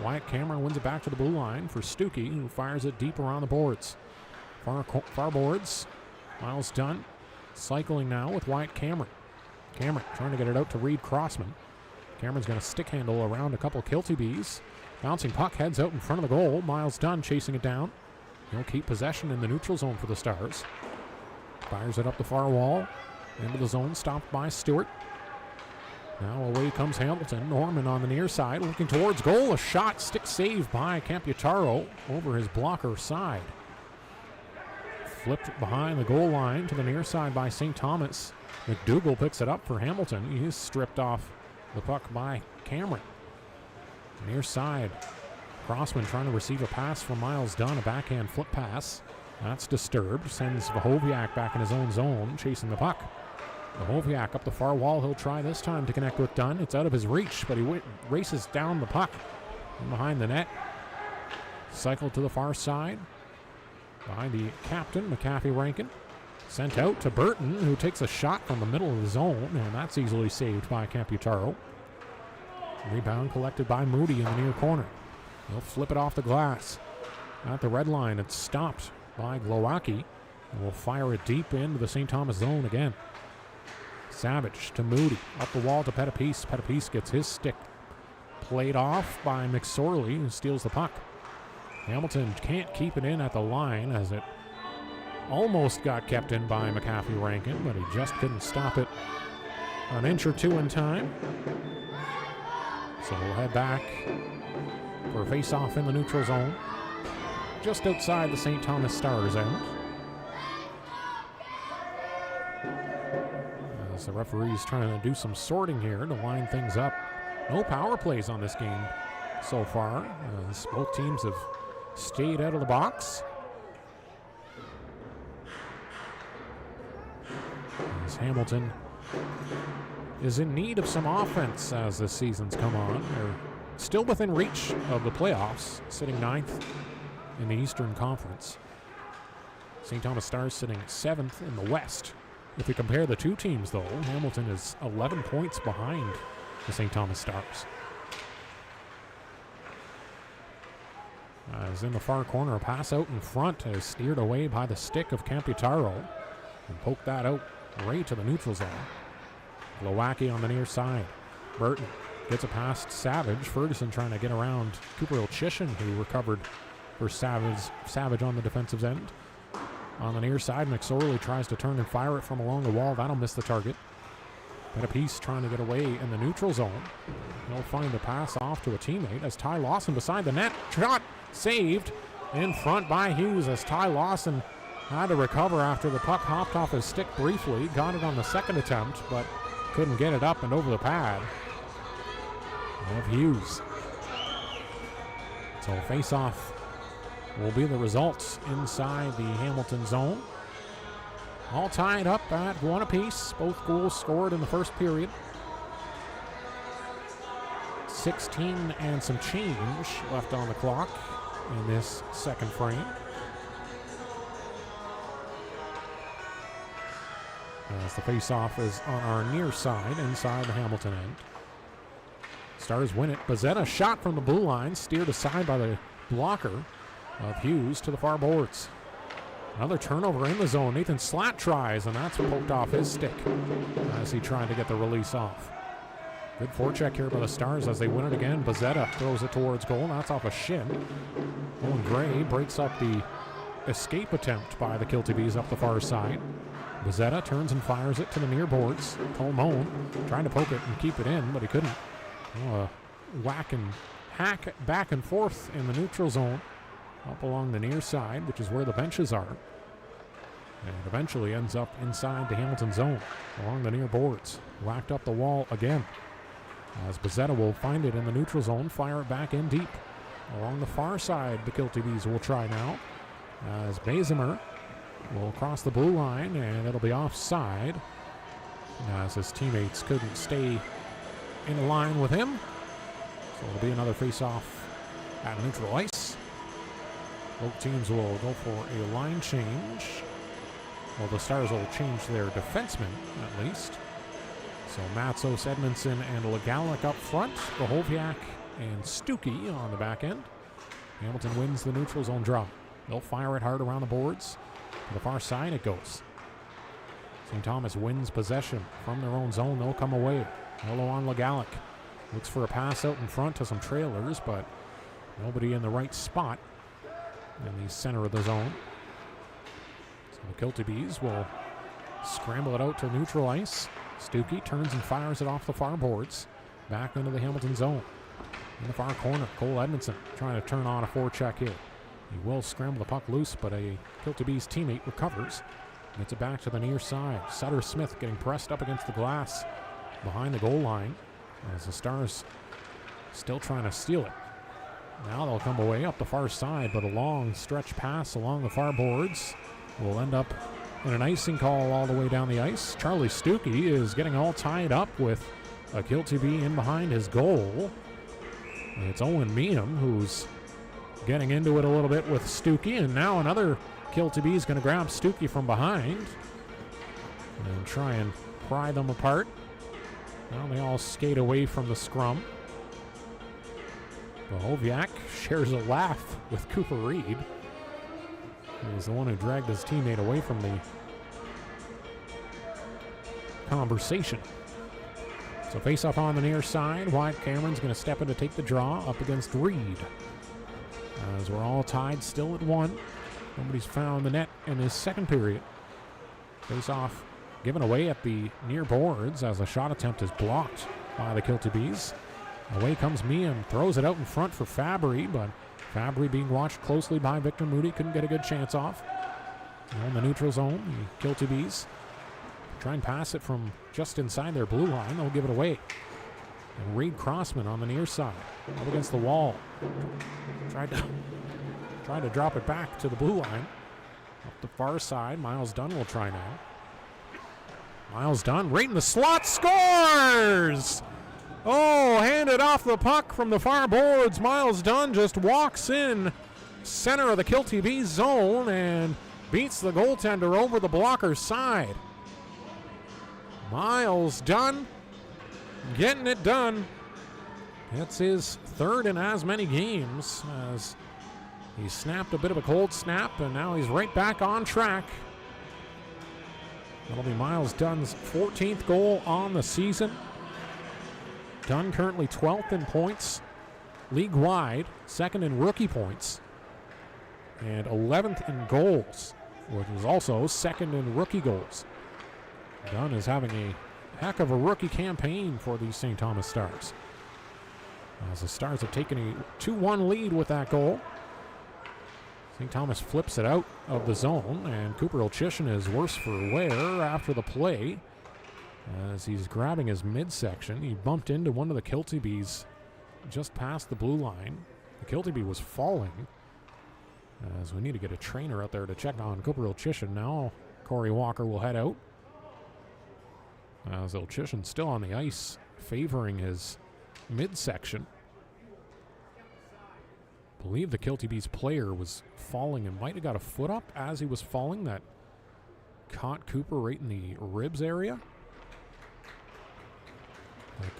Wyatt Cameron wins it back to the blue line for Stuckey, who fires it deep around the boards. Far boards. Miles Dunn cycling now with Wyatt Cameron. Cameron trying to get it out to Reed Crossman. Cameron's going to stick handle around a couple Kilty Bees. Bouncing puck heads out in front of the goal. Miles Dunn chasing it down. He'll keep possession in the neutral zone for the Stars. Fires it up the far wall. Into the zone, stopped by Stewart. Now away comes Hamilton. Norman on the near side, looking towards goal. A shot, stick save by Camputaro over his blocker side. Flipped behind the goal line to the near side by St. Thomas. McDougall picks it up for Hamilton. He's stripped off the puck by Cameron. Near side, Crossman trying to receive a pass from Miles Dunn, a backhand flip pass. That's disturbed, sends Vahoviak back in his own zone, chasing the puck. Vahoviak up the far wall. He'll try this time to connect with Dunn. It's out of his reach, but he races down the puck from behind the net. Cycle to the far side by the captain, McAfee Rankin. Sent out to Burton, who takes a shot from the middle of the zone, and that's easily saved by Camputaro. Rebound collected by Moody in the near corner. He'll flip it off the glass. At the red line, it's stopped by Glowacki, and will fire it deep into the St. Thomas zone again. Savage to Moody, up the wall to Pettipice. Pettipice gets his stick played off by McSorley, who steals the puck. Hamilton can't keep it in at the line, as it almost got kept in by McAfee Rankin, but he just couldn't stop it an inch or two in time. So we'll head back for a face-off in the neutral zone, just outside the St. Thomas Stars end. As the referee's trying to do some sorting here to line things up. No power plays on this game so far, as both teams have stayed out of the box. As Hamilton is in need of some offense as this season's come on. They're still within reach of the playoffs, sitting 9th in the Eastern Conference. St. Thomas Stars sitting 7th in the West. If we compare the two teams, though, Hamilton is 11 points behind the St. Thomas Stars. As in the far corner, a pass out in front is steered away by the stick of Camputaro, and poked that out right to the neutral zone. Glowacki on the near side. Burton gets a pass to Savage. Ferguson trying to get around Cooper Ilchishin, who recovered for Savage on the defensive end. On the near side, McSorley tries to turn and fire it from along the wall. That'll miss the target. Pettipice trying to get away in the neutral zone. He'll find a pass off to a teammate as Ty Lawson beside the net. Shot saved in front by Hughes, as Ty Lawson had to recover after the puck hopped off his stick briefly. Got it on the second attempt, but couldn't get it up and over the pad of Hughes. So face-off will be the results inside the Hamilton zone. All tied up at 1 apiece. Both goals scored in the first period. 16 and some change left on the clock in this second frame. As the face-off is on our near side, inside the Hamilton end. Stars win it. Bezzetta shot from the blue line, steered aside by the blocker of Hughes to the far boards. Another turnover in the zone. Nathan Slatt tries, and that's poked off his stick as he tried to get the release off. Good forecheck here by the Stars as they win it again. Bezzetta throws it towards goal. That's off a shin. Owen Gray breaks up the escape attempt by the Kilty Bees up the far side. Bezzetta turns and fires it to the near boards. Colmone trying to poke it and keep it in, but he couldn't. Whack and hack back and forth in the neutral zone up along the near side, which is where the benches are. And eventually ends up inside the Hamilton zone along the near boards. Whacked up the wall again. As Bezzetta will find it in the neutral zone, fire it back in deep. Along the far side, the Kilty Bees will try now. As Basimer will cross the blue line, and it'll be offside. As his teammates couldn't stay in line with him. So it'll be another face-off at neutral ice. Both teams will go for a line change. Well, the Stars will change their defensemen, at least. So Matsos, Edmondson, and Legalic up front. Vahoviak and Stuckey on the back end. Hamilton wins the neutral zone draw. They'll fire it hard around the boards. To the far side it goes. St. Thomas wins possession from their own zone. They'll come away. Hello on Legalic. Looks for a pass out in front to some trailers, but nobody in the right spot in the center of the zone. So the Kilty Bees will scramble it out to neutral ice. Stuckey turns and fires it off the far boards. Back into the Hamilton zone. In the far corner, Cole Edmondson trying to turn on a forecheck here. He will scramble the puck loose, but a Kilty B's teammate recovers. Gets it back to the near side. Sutter Smith getting pressed up against the glass behind the goal line as the Stars still trying to steal it. Now they'll come away up the far side, but a long stretch pass along the far boards will end up in an icing call all the way down the ice. Charlie Stuckey is getting all tied up with a Kilty B in behind his goal. And it's Owen Meehan who's getting into it a little bit with Stuckey, and now another Kilty B is going to grab Stuckey from behind and try and pry them apart. Now they all skate away from the scrum. Bohoviak shares a laugh with Cooper Reed. He's the one who dragged his teammate away from the conversation. So face off on the near side. Wyatt Cameron's going to step in to take the draw up against Reed. As we're all tied still at 1. Nobody's found the net in this second period. Face off given away at the near boards as a shot attempt is blocked by the Kilty Bees. Away comes Meehan, throws it out in front for Fabry, but Fabry being watched closely by Victor Moody, couldn't get a good chance off. In the neutral zone, the Kilty Bees try and pass it from just inside their blue line. They'll give it away. And Reed Crossman on the near side, up against the wall. Tried to drop it back to the blue line. Up the far side, Miles Dunn will try now. Miles Dunn right in the slot, scores! Oh, handed off the puck from the far boards. Miles Dunn just walks in center of the Kilty B zone and beats the goaltender over the blocker's side. Miles Dunn getting it done. It's his third in as many games as he snapped a bit of a cold snap, and now he's right back on track. That'll be Miles Dunn's 14th goal on the season. Dunn currently 12th in points league-wide, second in rookie points, and 11th in goals, which is also second in rookie goals. Dunn is having a heck of a rookie campaign for the St. Thomas Stars, as the Stars have taken a 2-1 lead with that goal. St. Thomas flips it out of the zone, and Cooper Olchishin is worse for wear after the play. As he's grabbing his midsection, he bumped into one of the Kilty Bees just past the blue line. The Kilty Bee was falling, as we need to get a trainer out there to check on Cooper Olchishin. Now Corey Walker will head out, as Olchishin's still on the ice, favoring his midsection. I believe the Kilty Bees player was falling and might have got a foot up as he was falling that caught Cooper right in the ribs area.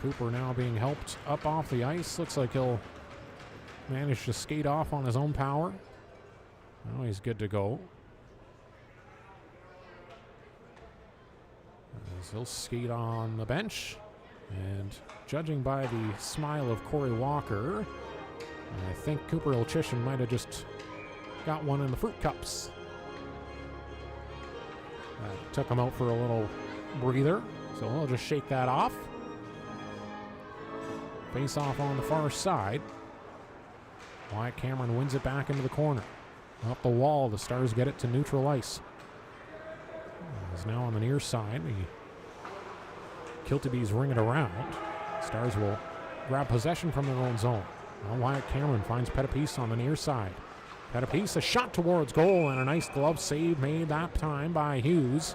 Cooper now being helped up off the ice. Looks like he'll manage to skate off on his own power. Now he's good to go. As he'll skate on the bench. And judging by the smile of Corey Walker, I think Cooper Olchishin might have just got one in the fruit cups. Took him out for a little breather, so he'll just shake that off. Face off on the far side. Wyatt Cameron wins it back into the corner. Up the wall, the Stars get it to neutral ice. He's now on the near side. The Kilty Bees ring it around. Stars will grab possession from their own zone. Now Wyatt Cameron finds Pettipies on the near side. Pettipies, a shot towards goal, and a nice glove save made that time by Hughes,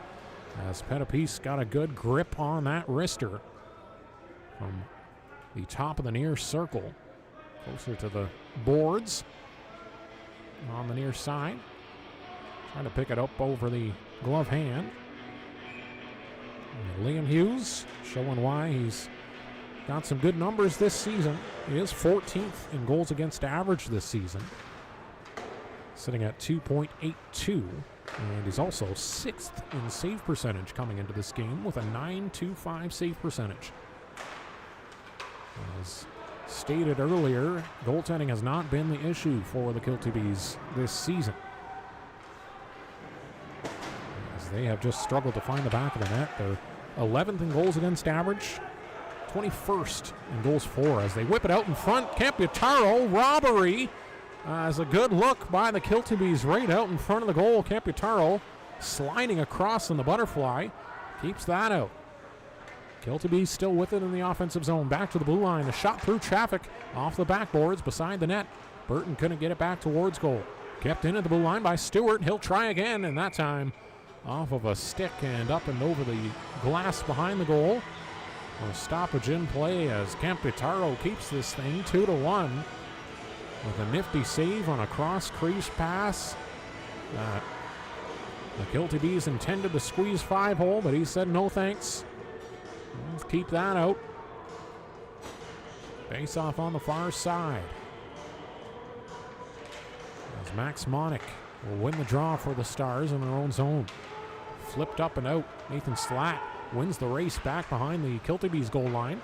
as Pettipies got a good grip on that wrister from the top of the near circle, closer to the boards on the near side. Trying to pick it up over the glove hand. And Liam Hughes showing why he's got some good numbers this season. He is 14th in goals against average this season, sitting at 2.82, and he's also 6th in save percentage coming into this game with a .925 save percentage. As stated earlier, goaltending has not been the issue for the Kilty Bees this season. As they have just struggled to find the back of the net. They're 11th in goals against average, 21st in goals for, as they whip it out in front. Camputaro, robbery, as a good look by the Kilty Bees right out in front of the goal. Camputaro sliding across in the butterfly, keeps that out. Kilty Bees still with it in the offensive zone. Back to the blue line. A shot through traffic off the backboards beside the net. Burton couldn't get it back towards goal. Kept in at the blue line by Stewart. He'll try again, and that time off of a stick and up and over the glass behind the goal. A stoppage in play as Camputaro keeps this thing 2-1 with a nifty save on a cross crease pass. The Kilty Bees intended to squeeze 5-hole, but he said no thanks. Let's keep that out. Face off on the far side. As Max Monick will win the draw for the Stars in their own zone. Flipped up and out. Nathan Slatt wins the race back behind the Kilty Bees goal line.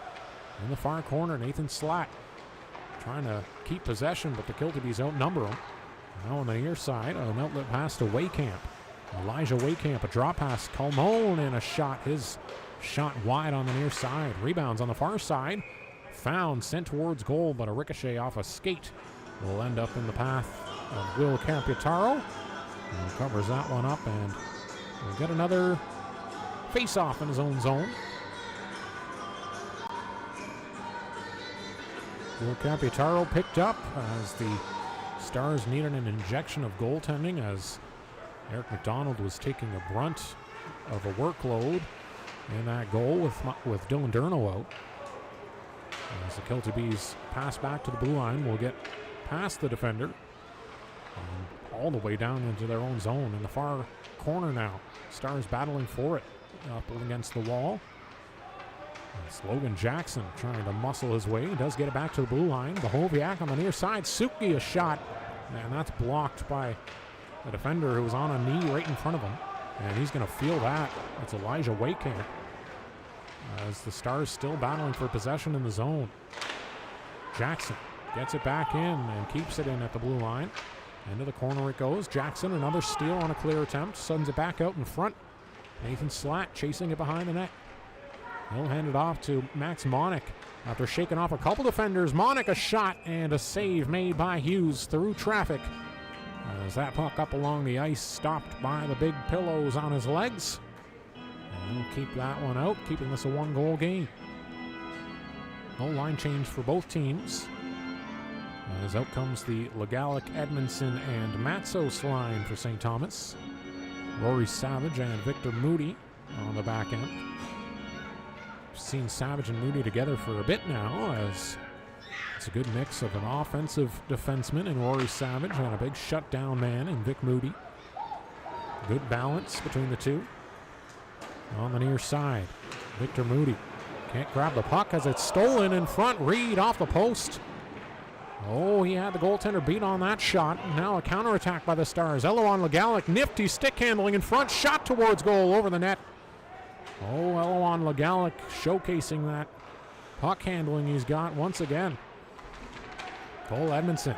In the far corner, Nathan Slatt trying to keep possession, but the Kilty Bees outnumber him. Now on the near side, an outlet pass to Waycamp. Elijah Waycamp, a drop pass. Colmone, and a shot. His shot wide on the near side. Rebounds on the far side. Found, sent towards goal, but a ricochet off a skate will end up in the path of Will Camputaro. And covers that one up, and we'll get another face-off in his own zone. Will Camputaro picked up as the Stars needed an injection of goaltending, as Eric McDonald was taking a brunt of a workload in that goal with Dylan Durno out. As the Kilty Bees pass back to the blue line, will get past the defender and all the way down into their own zone in the far corner now. Stars battling for it up against the wall. It's Logan Jackson trying to muscle his way. He does get it back to the blue line. Bohoviak on the near side. Suki, a shot. And that's blocked by the defender who was on a knee right in front of him. And he's going to feel that. It's Elijah Waycamp. As the Stars still battling for possession in the zone. Jackson gets it back in and keeps it in at the blue line. Into the corner it goes. Jackson, another steal on a clear attempt. Sends it back out in front. Nathan Slatt chasing it behind the net. He'll hand it off to Max Monick after shaking off a couple defenders. Monick, a shot and a save made by Hughes through traffic. As that puck up along the ice, stopped by the big pillows on his legs. And he'll keep that one out, keeping this a 1-goal game. No line change for both teams. As out comes the Legalic, Edmondson, and Matsos line for St. Thomas. Rory Savage and Victor Moody on the back end. We've seen Savage and Moody together for a bit now, as it's a good mix of an offensive defenseman in Rory Savage and a big shutdown man in Vic Moody. Good balance between the two. On the near side, Victor Moody can't grab the puck as it's stolen in front. Reed off the post. Oh, he had the goaltender beat on that shot. Now a counterattack by the Stars. Eloan Legalic, nifty stick handling in front. Shot towards goal over the net. Oh, Eloan Legalic showcasing that puck handling he's got once again. Cole Edmondson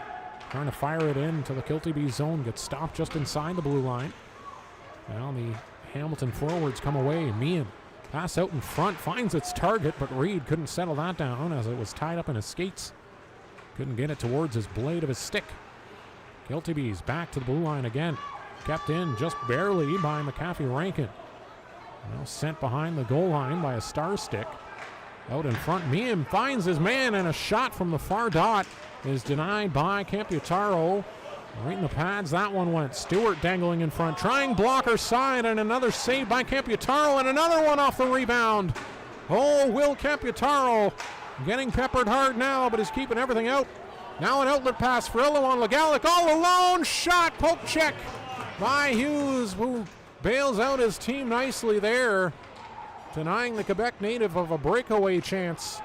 trying to fire it into the Kilty B zone. Gets stopped just inside the blue line. Now the Hamilton forwards come away. Meehan pass out in front. Finds its target, but Reed couldn't settle that down as it was tied up in his skates. Couldn't get it towards his blade of his stick. Kilty Bees back to the blue line again. Kept in just barely by McAfee Rankin. Now sent behind the goal line by a Star stick. Out in front, Meehan finds his man, and a shot from the far dot is denied by Camputaro. Right in the pads, that one went. Stewart dangling in front, trying blocker side, and another save by Camputaro, and another one off the rebound. Oh, Will Camputaro getting peppered hard now, but is keeping everything out. Now an outlet pass for Eloan Legalic, all alone. Shot, poke check by Hughes, who bails out his team nicely there, denying the Quebec native of a breakaway chance.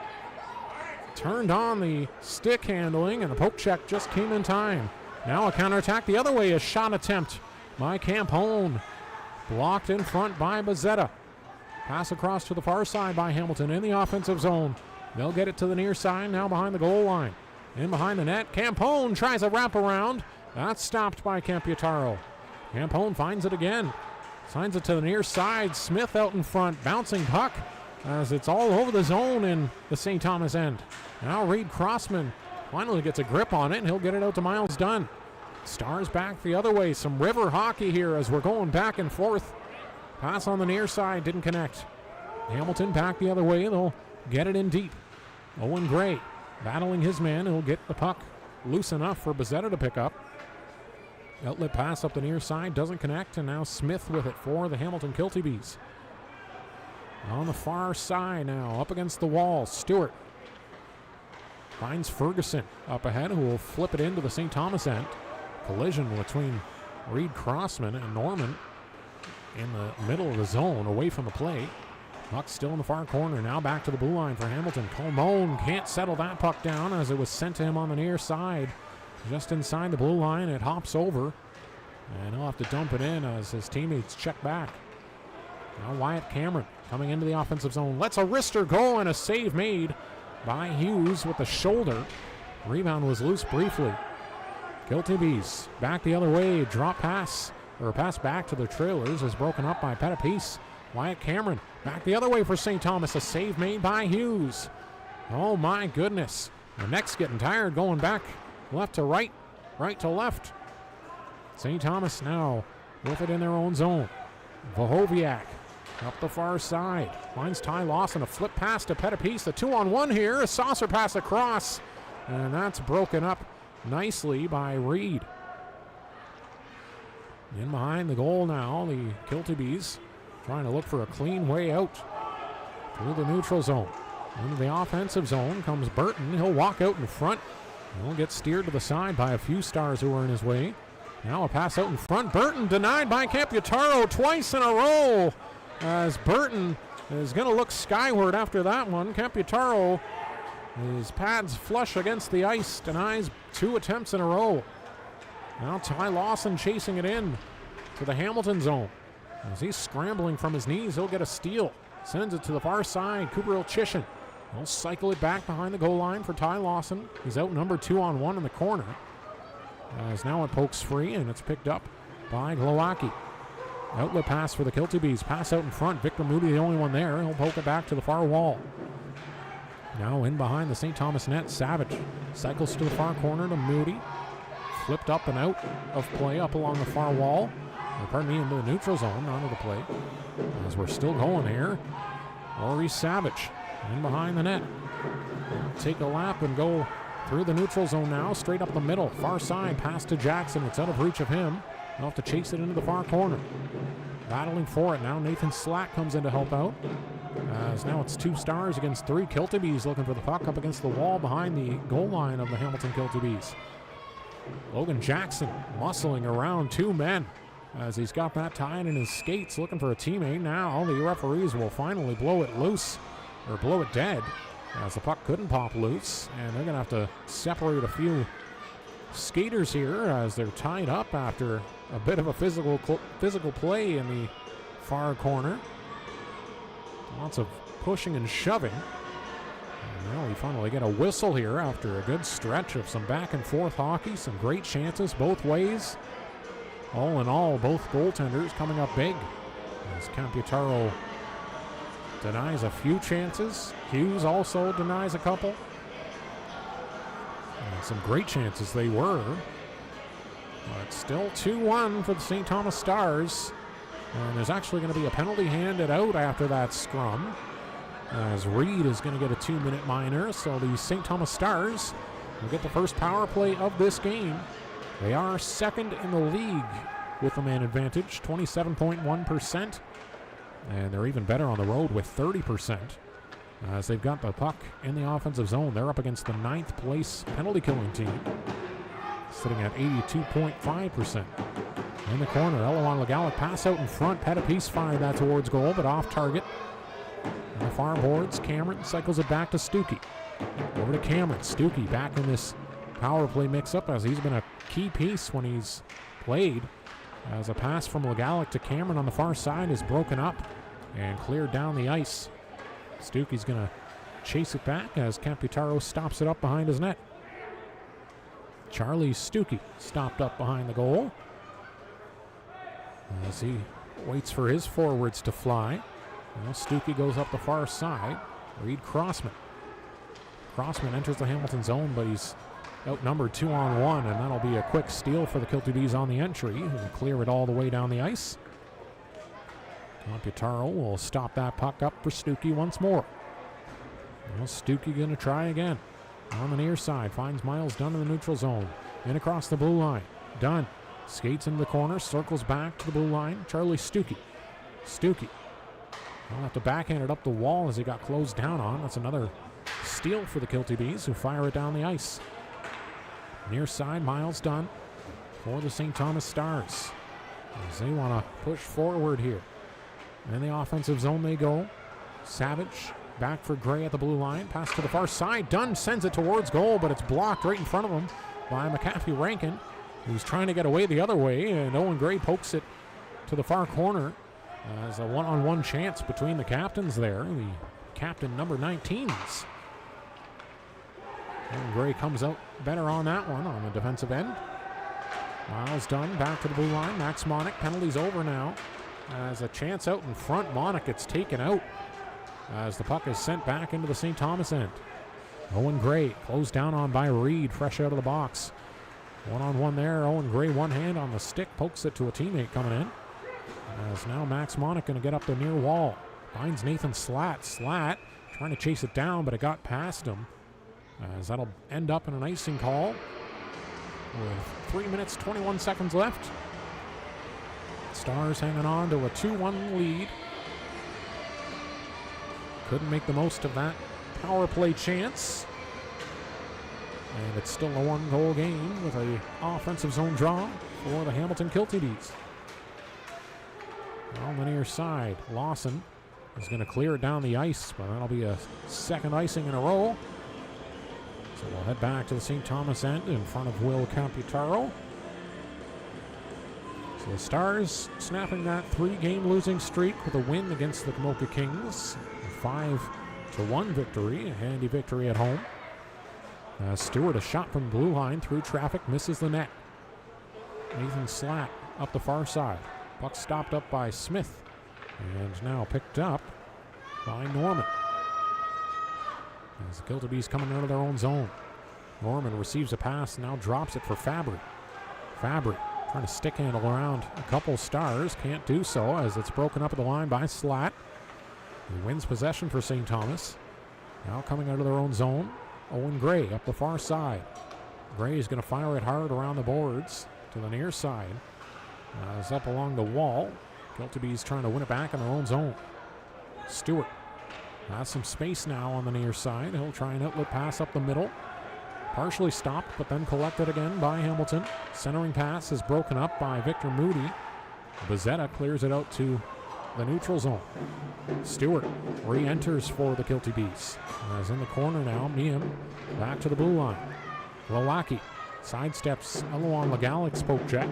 Turned on the stick handling, and the poke check just came in time. Now a counterattack the other way, a shot attempt by Campone. Blocked in front by Bazzetta. Pass across to the far side by Hamilton in the offensive zone. They'll get it to the near side, now behind the goal line. In behind the net, Campone tries a wraparound. That's stopped by Camputaro. Campone finds it again. Signs it to the near side. Smith out in front. Bouncing puck as it's all over the zone in the St. Thomas end. Now Reed Crossman finally gets a grip on it, and he'll get it out to Miles Dunn. Stars back the other way. Some river hockey here as we're going back and forth. Pass on the near side. Didn't connect. Hamilton back the other way. They'll get it in deep. Owen Gray battling his man. He'll get the puck loose enough for Bezzetta to pick up. Outlet pass up the near side. Doesn't connect. And now Smith with it for the Hamilton Kilty Bees. On the far side now. Up against the wall. Stewart finds Ferguson up ahead, who will flip it into the St. Thomas end. Collision between Reed Crossman and Norman in the middle of the zone, away from the plate. Puck still in the far corner. Now back to the blue line for Hamilton. Colmone can't settle that puck down as it was sent to him on the near side. Just inside the blue line, it hops over. And he'll have to dump it in as his teammates check back. Now Wyatt Cameron coming into the offensive zone. Lets a wrister go, and a save made by Hughes with the shoulder. Rebound was loose briefly. Kilty Bees back the other way. Drop pass, or pass back to the trailers, is broken up by Pettipies. Wyatt Cameron back the other way for St. Thomas. A save made by Hughes. Oh my goodness. The neck's getting tired going back left to right, right to left. St. Thomas now with it in their own zone. Vahoviak up the far side. Finds Ty Lawson. A flip pass to Pettipies. The 2-on-1 here. A saucer pass across. And that's broken up nicely by Reed. In behind the goal now, the Kilty Bees trying to look for a clean way out through the neutral zone. Into the offensive zone comes Burton. He'll walk out in front. He'll get steered to the side by a few Stars who are in his way. Now a pass out in front. Burton denied by Camputaro twice in a row, as Burton is going to look skyward after that one. Camputaro, his pads flush against the ice, denies 2 attempts in a row. Now Ty Lawson chasing it in to the Hamilton zone. As he's scrambling from his knees, he'll get a steal. Sends it to the far side. Cooper Ilchishin. He'll cycle it back behind the goal line for Ty Lawson. He's outnumbered 2-on-1 in the corner. As now it pokes free, and it's picked up by Glowacki. Outlet pass for the Kilty Bees. Pass out in front. Victor Moody the only one there. He'll poke it back to the far wall. Now in behind the St. Thomas net, Savage cycles to the far corner to Moody. Flipped up and out of play up along the far wall. Into the neutral zone, onto the play. As we're still going here, Rory Savage in behind the net. Take a lap and go through the neutral zone now, straight up the middle. Far side, pass to Jackson. It's out of reach of him. He'll have to chase it into the far corner. Battling for it now. Nathan Slack comes in to help out. As now it's 2 Stars against 3. Kilty Bees looking for the puck up against the wall behind the goal line of the Hamilton Kilty Bees. Logan Jackson muscling around 2 men as he's got that tied in his skates, looking for a teammate. Now the referees will finally blow it loose, or blow it dead, as the puck couldn't pop loose, and they're going to have to separate a few skaters here as they're tied up after a bit of a physical play in the far corner. Lots of pushing and shoving. And now we finally get a whistle here after a good stretch of some back and forth hockey, some great chances both ways. All in all, both goaltenders coming up big as Camputaro denies a few chances. Hughes also denies a couple. And some great chances they were. But still 2-1 for the St. Thomas Stars. And there's actually going to be a penalty handed out after that scrum, as Reed is going to get a 2-minute minor. So the St. Thomas Stars will get the first power play of this game. They are second in the league with the man advantage, 27.1%. And they're even better on the road with 30%. As they've got the puck in the offensive zone. They're up against the 9th place penalty killing team, sitting at 82.5%. In the corner, Eloan Legalic pass out in front. Pettipies fired that towards goal, but off target. On the far boards, Cameron cycles it back to Stuckey. Over to Cameron. Stuckey back in this power play mix-up, as he's been a key piece when he's played. As a pass from Legalic to Cameron on the far side is broken up and cleared down the ice. Stuckey's going to chase it back as Camputaro stops it up behind his net. Charlie Stuckey stopped up behind the goal as he waits for his forwards to fly. Now Stuckey goes up the far side. Reed Crossman. Crossman enters the Hamilton zone, but he's outnumbered 2-on-1, and that'll be a quick steal for the Kilty Bees on the entry. He'll clear it all the way down the ice. Computaro will stop that puck up for Stuckey once more. Well, Stuckey going to try again. On the near side, finds Miles Dunn in the neutral zone. In across the blue line. Dunn skates into the corner, circles back to the blue line. Charlie Stuckey. Stuckey. He'll have to backhand it up the wall as he got closed down on. That's another steal for the Kilty Bees, who fire it down the ice. Near side, Miles Dunn for the St. Thomas Stars, as they want to push forward here. In the offensive zone they go. Savage back for Gray at the blue line. Pass to the far side. Dunn sends it towards goal, but it's blocked right in front of him by McAfee Rankin, who's trying to get away the other way, and Owen Gray pokes it to the far corner. As a one-on-one chance between the captains there, the captain number 19s. And Gray comes out better on that one on the defensive end. Miles Dunn back to the blue line. Max Monick, penalties over now. As a chance out in front, Monick gets taken out as the puck is sent back into the St. Thomas end. Owen Gray closed down on by Reed, fresh out of the box. One-on-one there. Owen Gray, one hand on the stick, pokes it to a teammate coming in. As now Max Monick going to get up the near wall. Finds Nathan Slatt. Slatt trying to chase it down, but it got past him. As that'll end up in an icing call with 3 minutes, 21 seconds left. Stars hanging on to a 2-1 lead. Couldn't make the most of that power play chance. And it's still a one-goal game with an offensive zone draw for the Hamilton Kilty Bees. On the near side, Lawson is going to clear it down the ice, but that'll be a second icing in a row. So we'll head back to the St. Thomas end in front of Will Computaro. So the Stars snapping that 3-game losing streak with a win against the Camoka Kings. A 5-1 victory, a handy victory at home. Stewart, a shot from the blue line through traffic, misses the net. Nathan Slatt up the far side. Puck stopped up by Smith and now picked up by Norman. As the Kilty Bees coming out of their own zone. Norman receives a pass and now drops it for Fabry. Fabry trying to stick handle around a couple Stars. Can't do so as it's broken up at the line by Slatt. He wins possession for St. Thomas. Now coming out of their own zone. Owen Gray up the far side. Gray is going to fire it hard around the boards to the near side. It's up along the wall. Kilty Bees trying to win it back in their own zone. Stewart has some space now on the near side. He'll try an outlet pass up the middle. Partially stopped, but then collected again by Hamilton. Centering pass is broken up by Victor Moody. Bezzetta clears it out to the neutral zone. Stewart re-enters for the Kilty Bees. As in the corner now, Meehan back to the blue line. Lowacki sidesteps Eloan Legalic's poke check.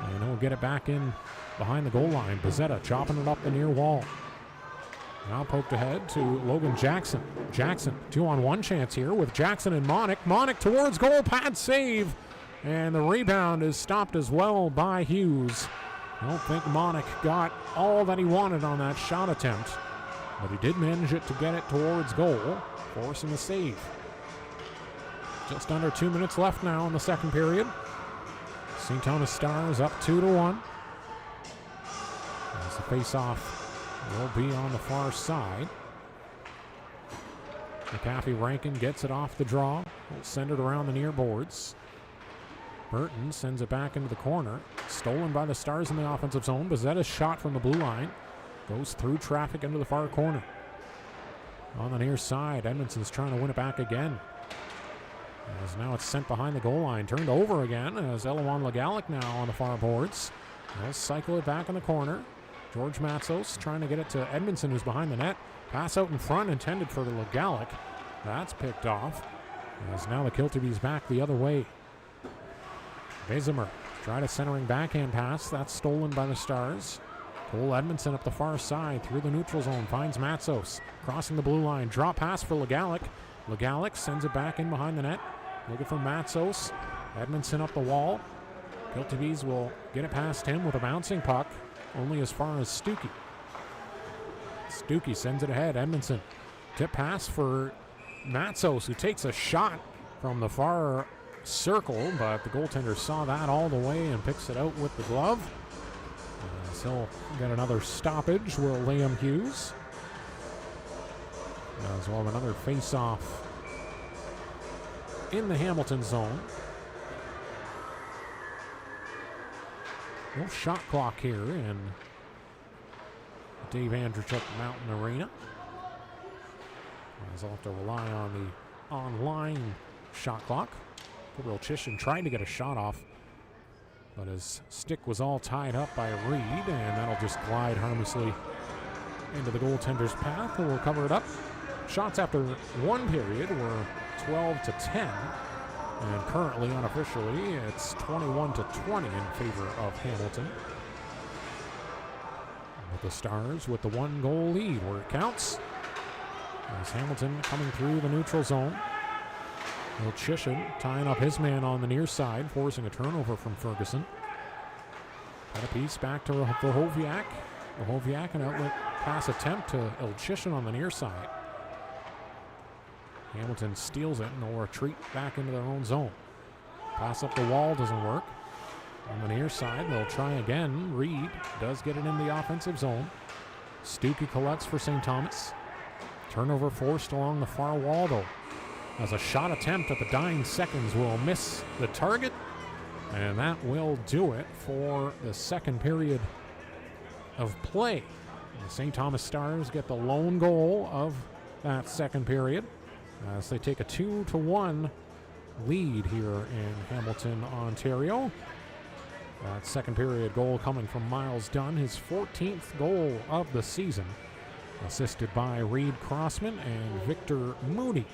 And he'll get it back in behind the goal line. Bezzetta chopping it up the near wall. Now poked ahead to Logan Jackson. Jackson, 2-on-1 chance here with Jackson and Monick. Monick towards goal, pad save. And the rebound is stopped as well by Hughes. I don't think Monick got all that he wanted on that shot attempt, but he did manage it to get it towards goal, forcing the save. Just under 2 minutes left now in the second period. St. Thomas Stars up 2-1. As the face-off will be on the far side. McAfee Rankin gets it off the draw. He'll send it around the near boards. Burton sends it back into the corner. Stolen by the Stars in the offensive zone. Bezzetta's shot from the blue line goes through traffic into the far corner. On the near side, Edmondson's trying to win it back again. As now it's sent behind the goal line. Turned over again as Eloan Legalic now on the far boards. They'll cycle it back in the corner. George Matsos trying to get it to Edmondson, who's behind the net. Pass out in front intended for the Legalic. That's picked off. As now the Kilty Bees back the other way. Bezimer tried a centering backhand pass. That's stolen by the Stars. Cole Edmondson up the far side through the neutral zone. Finds Matsos. Crossing the blue line. Drop pass for Legalic. Legalic sends it back in behind the net. Looking for Matsos. Edmondson up the wall. Kilty Bees will get it past him with a bouncing puck. only as far as Stuckey. Stuckey sends it ahead. Edmondson. Tip pass for Matzos, who takes a shot from the far circle, but the goaltender saw that all the way and picks it out with the glove. As he'll get another stoppage, will Liam Hughes. As well, another face-off in the Hamilton zone. No shot clock here in Dave Andreychuk Mountain Arena. As I'll have to rely on the online shot clock. Gabriel Chisholm tried to get a shot off, but his stick was all tied up by Reed, and that'll just glide harmlessly into the goaltender's path, and we'll cover it up. Shots after one period were 12-10, and currently, unofficially, it's 21-20 in favor of Hamilton. With the Stars with the 1-goal lead where it counts. As Hamilton coming through the neutral zone. Chisholm tying up his man on the near side, forcing a turnover from Ferguson. Got a piece back to Wachowiak. Wachowiak, an outlet pass attempt to Chisholm on the near side. Hamilton steals it and they'll retreat back into their own zone. Pass up the wall doesn't work. On the near side, they'll try again. Reed does get it in the offensive zone. Stuckey collects for St. Thomas. Turnover forced along the far wall, though, as a shot attempt at the dying seconds will miss the target, and that will do it for the second period of play. The St. Thomas Stars get the lone goal of that second period as they take a 2-1 lead here in Hamilton, Ontario. That second period goal coming from Miles Dunn, his 14th goal of the season, assisted by Reed Crossman and Victor Moody.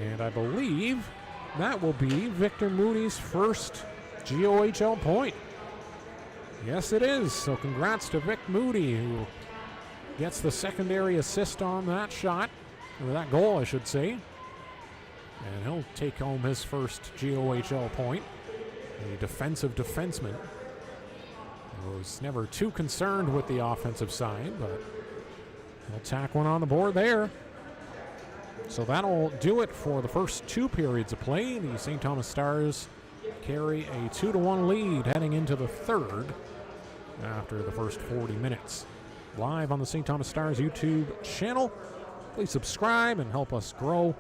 And I believe that will be Victor Moody's first GOHL point. Yes, it is. So congrats to Vic Moody, who gets the secondary assist on that shot, or that goal, I should say. And he'll take home his first GOHL point. A defensive defenseman who was never too concerned with the offensive side, but he'll tack one on the board there. So that'll do it for the first two periods of play. The St. Thomas Stars carry a 2-1 lead heading into the third after the first 40 minutes. Live on the St. Thomas Stars YouTube channel. Please subscribe and help us grow.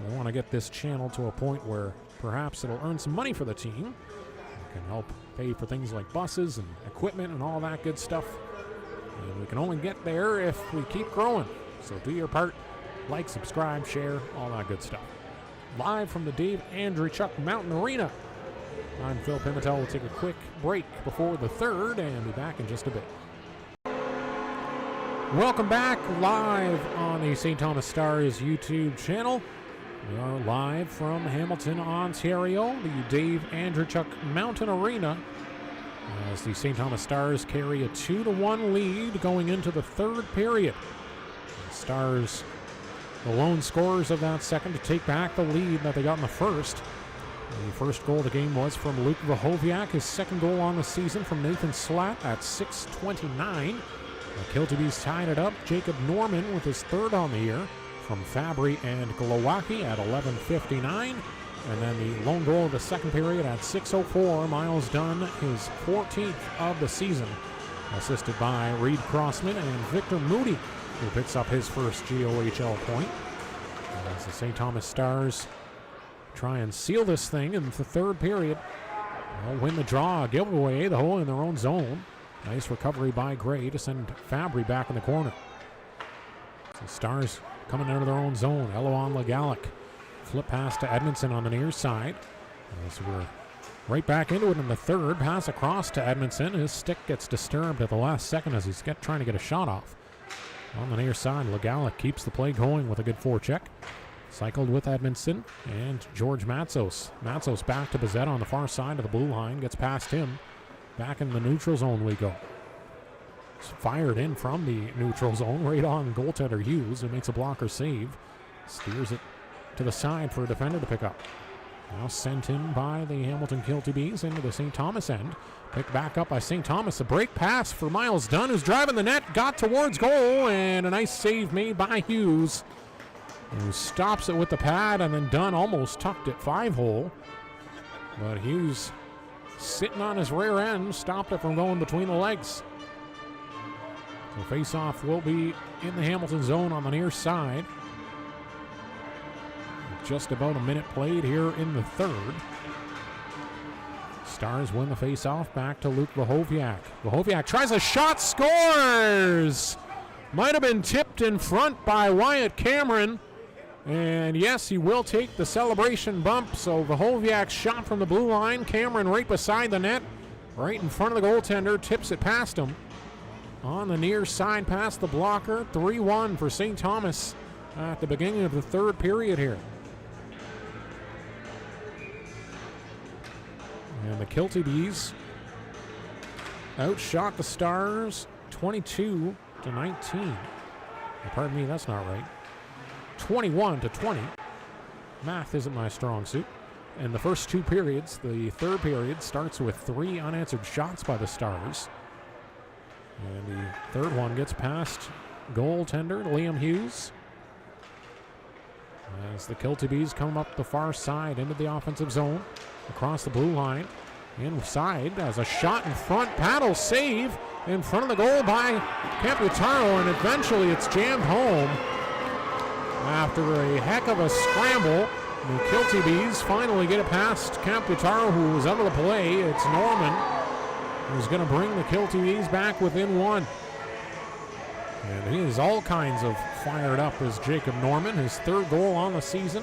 We want to get this channel to a point where perhaps it'll earn some money for the team. It can help pay for things like buses and equipment and all that good stuff. And we can only get there if we keep growing. So do your part. Like, subscribe, share, all that good stuff. Live from the Dave Andreychuk Mountain Arena, I'm Phil Pimentel. We'll take a quick break before the third and be back in just a bit. Welcome back, live on the St. Thomas Stars YouTube channel. We are live from Hamilton, Ontario, the Dave Andreychuk Mountain Arena, as the St. Thomas Stars carry a 2-1 lead going into the third period. The Stars, the lone scorers of that second, to take back the lead that they got in the first. The first goal of the game was from Luke Wachowiak, his second goal on the season from Nathan Slatt at 6:29. Kilty B's tied it up. Jacob Norman with his third on the year from Fabry and Glowacki at 11:59. And then the lone goal of the second period at 6:04. Miles Dunn, his 14th of the season, assisted by Reed Crossman and Victor Moody, who picks up his first GOHL point. As the St. Thomas Stars try and seal this thing in the third period. They'll win the draw, give away the hole in their own zone. Nice recovery by Gray to send Fabry back in the corner. So Stars coming out of their own zone. Eloan Legalic. Flip pass to Edmondson on the near side. So we're right back into it in the third. Pass across to Edmondson. His stick gets disturbed at the last second as he's trying to get a shot off. On the near side, Legalic keeps the play going with a good forecheck. Cycled with Edmondson and George Matzos. Matzos back to Bazette on the far side of the blue line. Gets past him. Back in the neutral zone we go. It's fired in from the neutral zone right on goaltender Hughes, who makes a blocker save. Steers it to the side for a defender to pick up. Now sent in by the Hamilton Kilty Bees into the St. Thomas end. Picked back up by St. Thomas. A break pass for Miles Dunn, who's driving the net, got towards goal, and a nice save made by Hughes, who stops it with the pad, and then Dunn almost tucked it 5-hole. But Hughes, sitting on his rear end, stopped it from going between the legs. So face-off will be in the Hamilton zone on the near side. Just about a minute played here in the third. Stars win the face-off back to Luke Wachowiak. Wachowiak tries a shot, scores! Might have been tipped in front by Wyatt Cameron. And yes, he will take the celebration bump. So Wachowiak's shot from the blue line. Cameron right beside the net, right in front of the goaltender, tips it past him. On the near side past the blocker. 3-1 for St. Thomas at the beginning of the third period here. And the Kilty Bees outshot the Stars 22-19. Pardon me, that's not right. 21-20. Math isn't my strong suit. In the first two periods, the third period starts with 3 unanswered shots by the Stars. And the third one gets past goaltender Liam Hughes. As the Kilty Bees come up the far side into the offensive zone, across the blue line, inside as a shot in front, paddle save in front of the goal by Camputaro, and eventually it's jammed home. After a heck of a scramble, the Kilty Bees finally get it past Camputaro, who was out of the play. It's Norman who's going to bring the Kilty Bees back within 1. And he is all kinds of fired up as Jacob Norman, his 3rd goal on the season.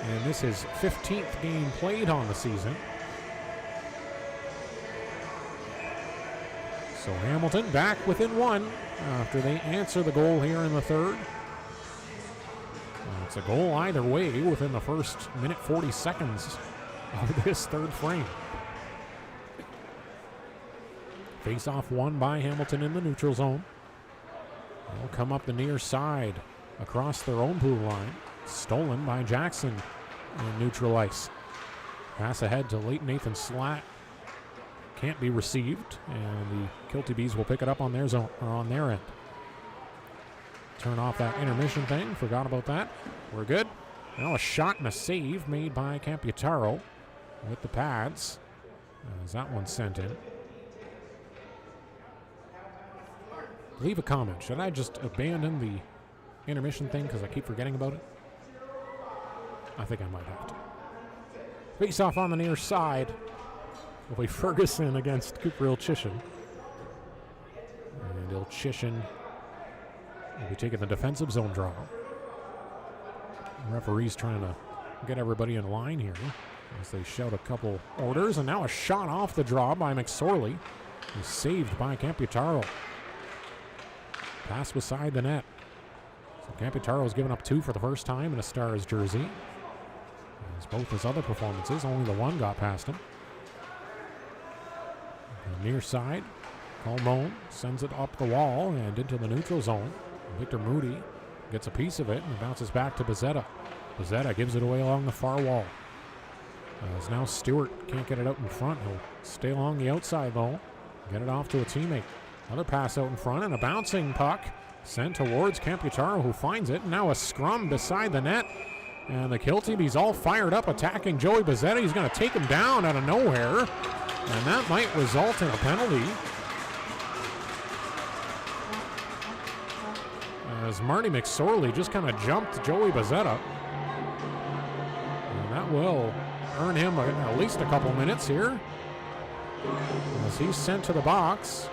And this is 15th game played on the season. So Hamilton back within 1 after they answer the goal here in the third. It's a goal either way within the first minute 40 seconds of this third frame. Face-off won by Hamilton in the neutral zone. They'll come up the near side across their own blue line. Stolen by Jackson in neutral ice. Pass ahead to late Nathan Slatt. Can't be received, and the Kilty Bees will pick it up on their zone, or on their end. Turn off that intermission thing. Forgot about that. We're good. Now a shot and a save made by Camputaro with the pads. As that one's sent in. Leave a comment. Should I just abandon the intermission thing because I keep forgetting about it? I think I might have to. Face off on the near side will be Ferguson against Cooper Ilchishin. And Ilchishin will be taking the defensive zone draw. The referee's trying to get everybody in line here as they shout a couple orders. And now a shot off the draw by McSorley. He's saved by Camputaro. Pass beside the net. So Camputaro's given up 2 for the first time in a Stars jersey. As both his other performances, only the one got past him. The near side, Colmone sends it up the wall and into the neutral zone. Victor Moody gets a piece of it and bounces back to Bezzetta. Bezzetta gives it away along the far wall. As now Stewart can't get it out in front. He'll stay along the outside though. Get it off to a teammate. Another pass out in front and a bouncing puck sent towards Camputaro, who finds it. Now a scrum beside the net. And the Kilty Bees all fired up attacking Joey Bezzetta. He's going to take him down out of nowhere. And that might result in a penalty. As Marty McSorley just kind of jumped Joey Bezzetta. And that will earn him at least a couple minutes here. As he's sent to the box.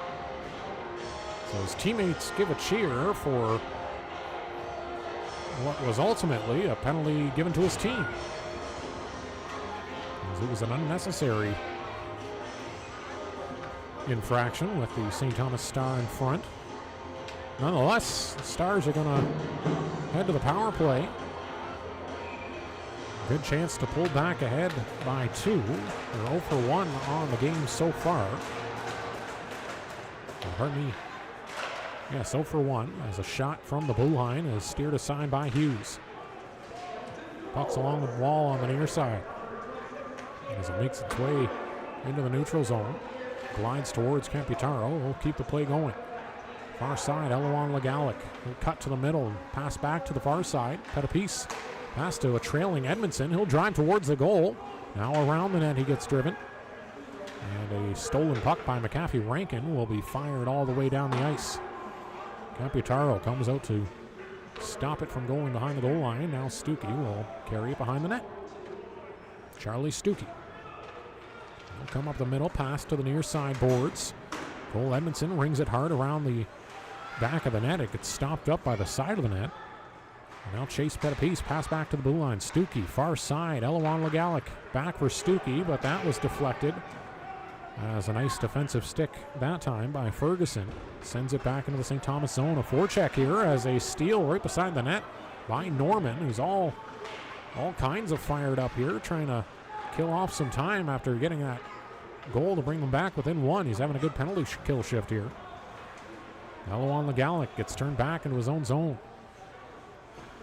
So his teammates give a cheer for what was ultimately a penalty given to his team. As it was an unnecessary infraction with the St. Thomas Star in front. Nonetheless, the Stars are going to head to the power play. Good chance to pull back ahead by 2. They're 0 for 1 on the game so far. Pardon me. Yes, 0 for 1 as a shot from the blue line is steered aside by Hughes. Puck's along the wall on the near side. As it makes its way into the neutral zone, glides towards Camputaro. Will keep the play going. Far side, Eloan Legalic. He'll cut to the middle and pass back to the far side. Petapese pass to a trailing Edmondson. He'll drive towards the goal. Now around the net he gets driven. And a stolen puck by McAfee Rankin will be fired all the way down the ice. Camputaro comes out to stop it from going behind the goal line. Now Stuckey will carry it behind the net. Charlie Stuckey will come up the middle, pass to the near side boards. Cole Edmondson rings it hard around the back of the net. It gets stopped up by the side of the net. And now Chase Petapese, pass back to the blue line. Stuckey, far side, Eloan Legalic back for Stuckey, but that was deflected. As a nice defensive stick that time by Ferguson. Sends it back into the St. Thomas zone. A forecheck here as a steal right beside the net by Norman, who's all kinds of fired up here, trying to kill off some time after getting that goal to bring them back within one. He's having a good penalty kill shift here. Eloan Legalic gets turned back into his own zone.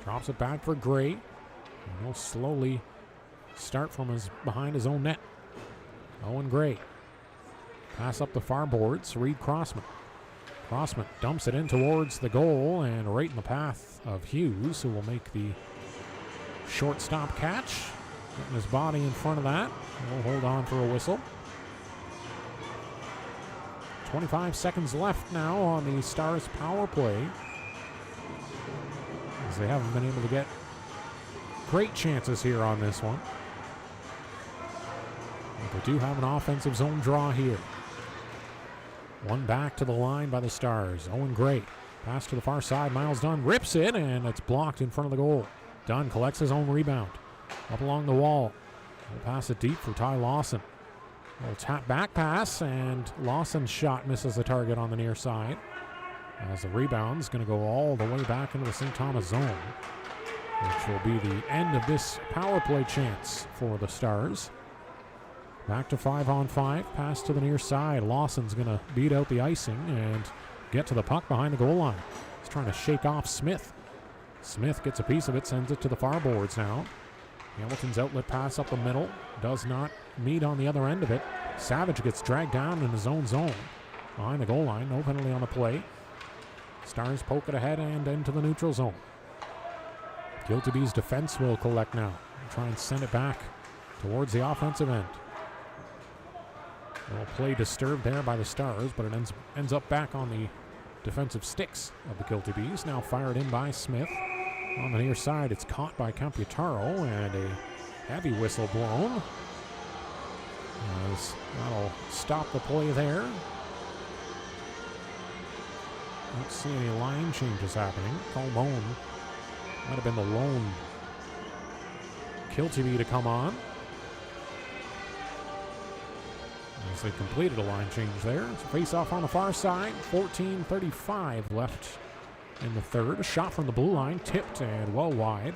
Drops it back for Gray. And he'll slowly start from behind his own net. Owen Gray. Pass up the far boards. Reed Crossman. Crossman dumps it in towards the goal and right in the path of Hughes, who will make the shortstop catch. Getting his body in front of that. We'll hold on for a whistle. 25 seconds left now on the Stars power play, as they haven't been able to get great chances here on this one. But they do have an offensive zone draw here. One back to the line by the Stars. Owen Gray. Pass to the far side. Miles Dunn rips it, and it's blocked in front of the goal. Dunn collects his own rebound. Up along the wall. He'll pass it deep for Ty Lawson. Little tap back pass, and Lawson's shot misses the target on the near side. As the rebound's going to go all the way back into the St. Thomas zone, which will be the end of this power play chance for the Stars. Back to 5-on-5. Pass to the near side. Lawson's going to beat out the icing and get to the puck behind the goal line. He's trying to shake off Smith. Smith gets a piece of it, sends it to the far boards now. Hamilton's outlet pass up the middle. Does not meet on the other end of it. Savage gets dragged down in his own zone. Behind the goal line. No penalty on the play. Stars poke it ahead and into the neutral zone. Kilty B's defense will collect now. Try and send it back towards the offensive end. A little play disturbed there by the Stars, but it ends up back on the defensive sticks of the Kilty Bees. Now fired in by Smith. On the near side, it's caught by Camputaro, and a heavy whistle blown. As that'll stop the play there. Don't see any line changes happening. Colbone might have been the lone Kilty Bee to come on, as they completed a line change there. It's a face-off on the far side. 14:35 left in the third. A shot from the blue line, tipped and well wide.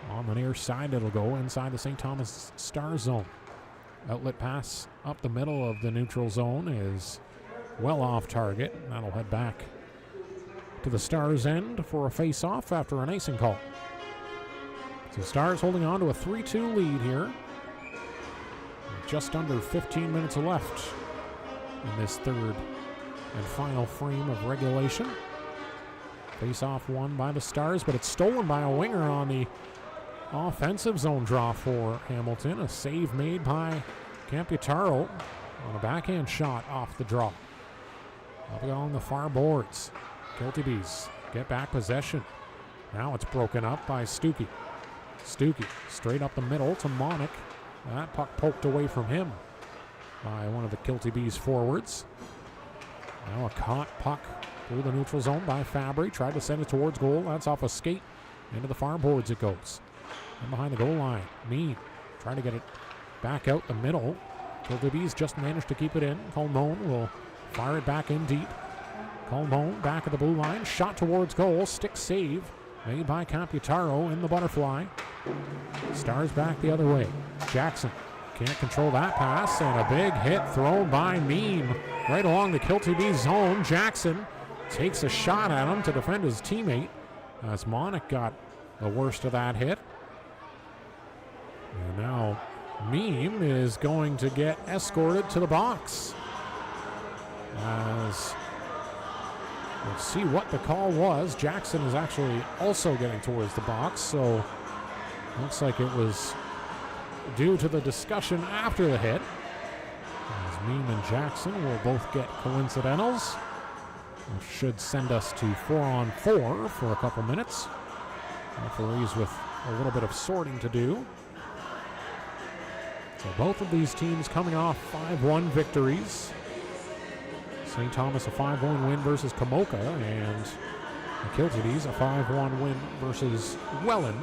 On the near side, it'll go inside the St. Thomas Stars zone. Outlet pass up the middle of the neutral zone is well off target. That'll head back to the Stars end for a face-off after an icing call. So Stars holding on to a 3-2 lead here. Just under 15 minutes left in this third and final frame of regulation. Face-off won by the Stars, but it's stolen by a winger on the offensive zone draw for Hamilton. A save made by Camputaro on a backhand shot off the draw. Up along the far boards. Kilty Bees get back possession. Now it's broken up by Stuckey. Stuckey straight up the middle to Monick. That puck poked away from him by one of the Kilty Bees forwards. Now a caught puck through the neutral zone by Fabry. Tried to send it towards goal. That's off a skate. Into the far boards it goes. And behind the goal line, Mead trying to get it back out the middle. Kilty Bees just managed to keep it in. Colmone will fire it back in deep. Colmone back of the blue line. Shot towards goal. Stick save made by Camputaro in the butterfly. Stars back the other way. Jackson can't control that pass, and a big hit thrown by Mead right along the Kilty Bee zone. Jackson takes a shot at him to defend his teammate, as Monick got the worst of that hit. And now Meme is going to get escorted to the box. As we'll see what the call was. Jackson is actually also getting towards the box, so looks like it was due to the discussion after the hit. As Meme and Jackson will both get coincidentals, which should send us to 4-on-4 for a couple minutes. Referees with a little bit of sorting to do. So both of these teams coming off 5-1 victories. St. Thomas a 5-1 win versus Kamoka, and the Kilty B's a 5-1 win versus Welland.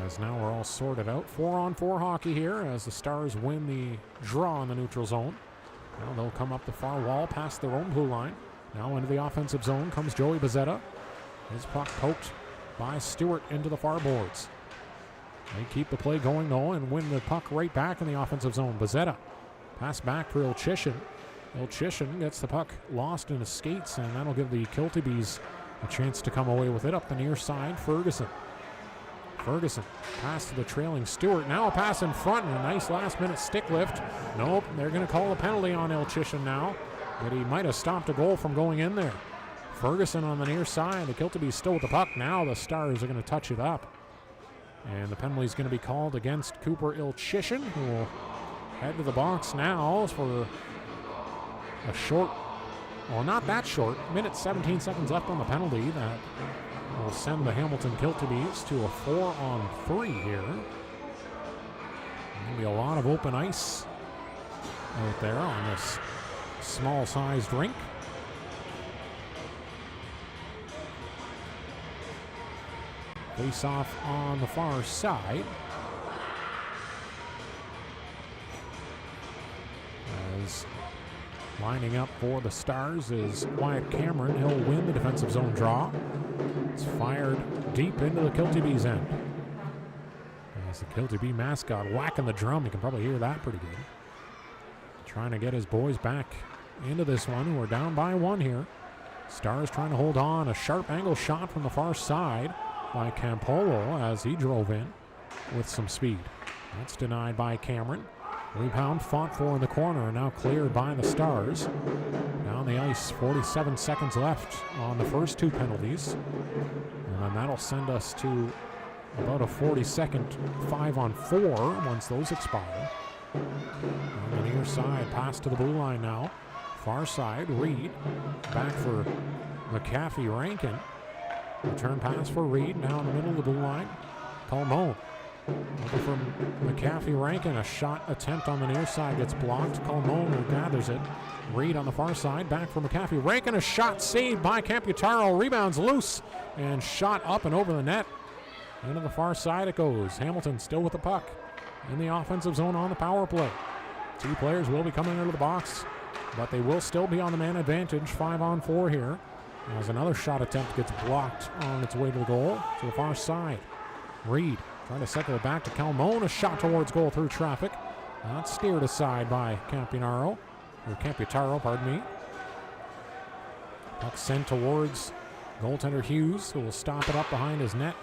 As now we're all sorted out. 4-on-4 hockey here as the Stars win the draw in the neutral zone. Now they'll come up the far wall past their own blue line. Now into the offensive zone comes Joey Bezzetta. His puck poked by Stewart into the far boards. They keep the play going though and win the puck right back in the offensive zone. Bezzetta pass back for Ilchishin. Ilchishin gets the puck lost in his skates, and that'll give the Kilty Bees a chance to come away with it up the near side. Ferguson pass to the trailing Stewart. Now a pass in front and a nice last-minute stick lift. Nope, they're going to call a penalty on Ilchishin now, but he might have stopped a goal from going in there. Ferguson on the near side. The Kilty Bees still with the puck. Now the Stars are going to touch it up. And the penalty is going to be called against Cooper Ilchishin, who will head to the box now for a short, well, not that short, minute 17 seconds left on the penalty. That will send the Hamilton Kilty Bees to a 4-on-3 here. There'll be a lot of open ice out there on this small-sized rink. Face off on the far side. As lining up for the Stars is Wyatt Cameron. He'll win the defensive zone draw. It's fired deep into the Kilty Bees end. As the Kilty Bee mascot whacking the drum. You can probably hear that pretty good. Trying to get his boys back into this one. We're down by 1 here. Stars trying to hold on. A sharp angle shot from the far side by Campolo as he drove in with some speed. That's denied by Cameron. Rebound fought for in the corner and now cleared by the Stars. Down the ice, 47 seconds left on the first 2 penalties. And that'll send us to about a 40-second 5-on-4 once those expire. On the near side, pass to the blue line now. Far side, Reed. Back for McAfee Rankin. Return pass for Reed, now in the middle of the blue line. Colmone. Looking from McAfee Rankin. A shot attempt on the near side gets blocked. Colmone gathers it. Reed on the far side. Back for McAfee Rankin. A shot saved by Camputaro. Rebounds loose and shot up and over the net. Into the far side it goes. Hamilton still with the puck in the offensive zone on the power play. 2 players will be coming into the box, but they will still be on the man advantage. 5-on-4 here. As another shot attempt gets blocked on its way to the goal to the far side. Reed trying to cycle it back to Calmone. A shot towards goal through traffic. That's steered aside by Camputaro, pardon me. Puck sent towards goaltender Hughes, who will stop it up behind his net.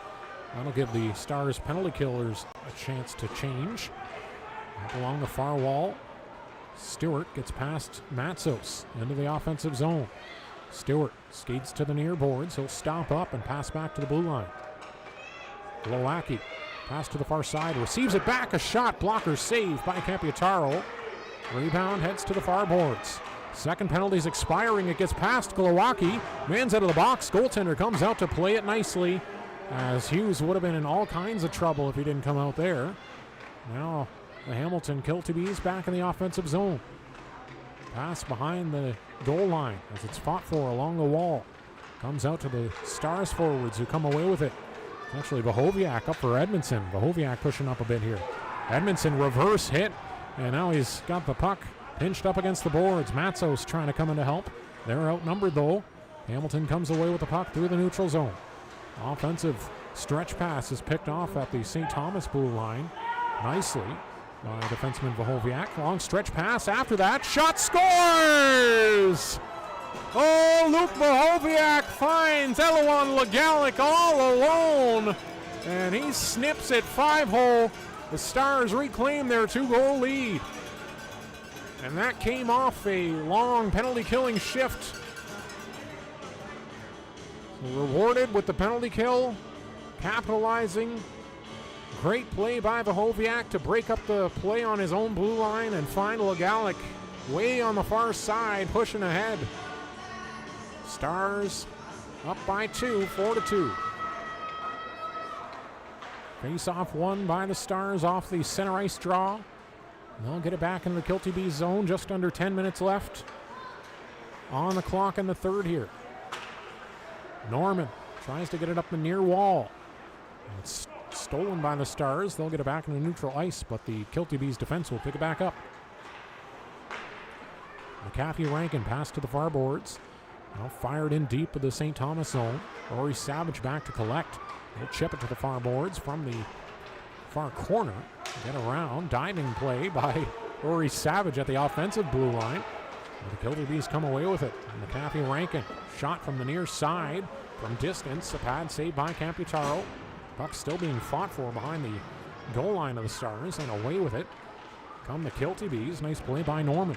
That'll give the Stars penalty killers a chance to change. Up along the far wall, Stewart gets past Matsos into the offensive zone. Stewart skates to the near boards. He'll stop up and pass back to the blue line. Glowacki pass to the far side, receives it back. A shot blocker saved by Camputaro. Rebound heads to the far boards. Second penalty's expiring. It gets past Glowacki. Man's out of the box. Goaltender comes out to play it nicely, as Hughes would have been in all kinds of trouble if he didn't come out there. Now the Hamilton Kilty Bees back in the offensive zone. Pass behind the goal line as it's fought for along the wall. Comes out to the Stars forwards who come away with it. It's actually Vahoviak up for Edmondson. Vahoviak pushing up a bit here. Edmondson reverse hit, and now he's got the puck pinched up against the boards. Matsos trying to come in to help. They're outnumbered though. Hamilton comes away with the puck through the neutral zone. Offensive stretch pass is picked off at the St. Thomas blue line nicely by defenseman Vahoviak. Long stretch pass after that. Shot, scores! Oh, Luke Vahoviak finds Eloan Legalic all alone and he snips it 5-hole. The Stars reclaim their 2-goal lead. And that came off a long penalty-killing shift. Rewarded with the penalty kill, capitalizing. Great play by Vahoviak to break up the play on his own blue line and find Legalic way on the far side, pushing ahead. Stars up by 2, 4-2. Face-off won by the Stars off the center ice draw. They'll get it back in the Kilty B zone, just under 10 minutes left on the clock in the third here. Norman tries to get it up the near wall. It's stolen by the Stars. They'll get it back in the neutral ice, but the Kilty B's defense will pick it back up. McAfee Rankin pass to the far boards. Now fired in deep of the St. Thomas zone. Rory Savage back to collect. He'll chip it to the far boards from the far corner. Get around. Diving play by Rory Savage at the offensive blue line. And the Kilty Bees come away with it. McAfee Rankin shot from the near side from distance. A pad save by Camputaro. Puck still being fought for behind the goal line of the Stars, and away with it come the Kilty Bees. Nice play by Norman.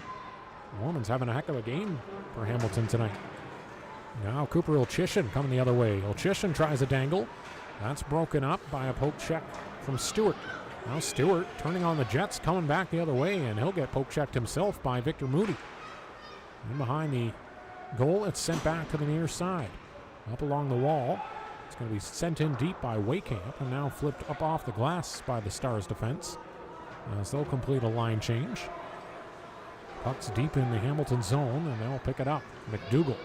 Norman's having a heck of a game for Hamilton tonight. Now Cooper Ilchishin coming the other way. Ilchishin tries a dangle. That's broken up by a poke check from Stewart. Now Stewart turning on the Jets, coming back the other way, and he'll get poke checked himself by Victor Moody. And behind the goal, it's sent back to the near side. Up along the wall. It's going to be sent in deep by Waycamp, and now flipped up off the glass by the Stars defense as they'll complete a line change. Puck's deep in the Hamilton zone, and they'll pick it up. McDougall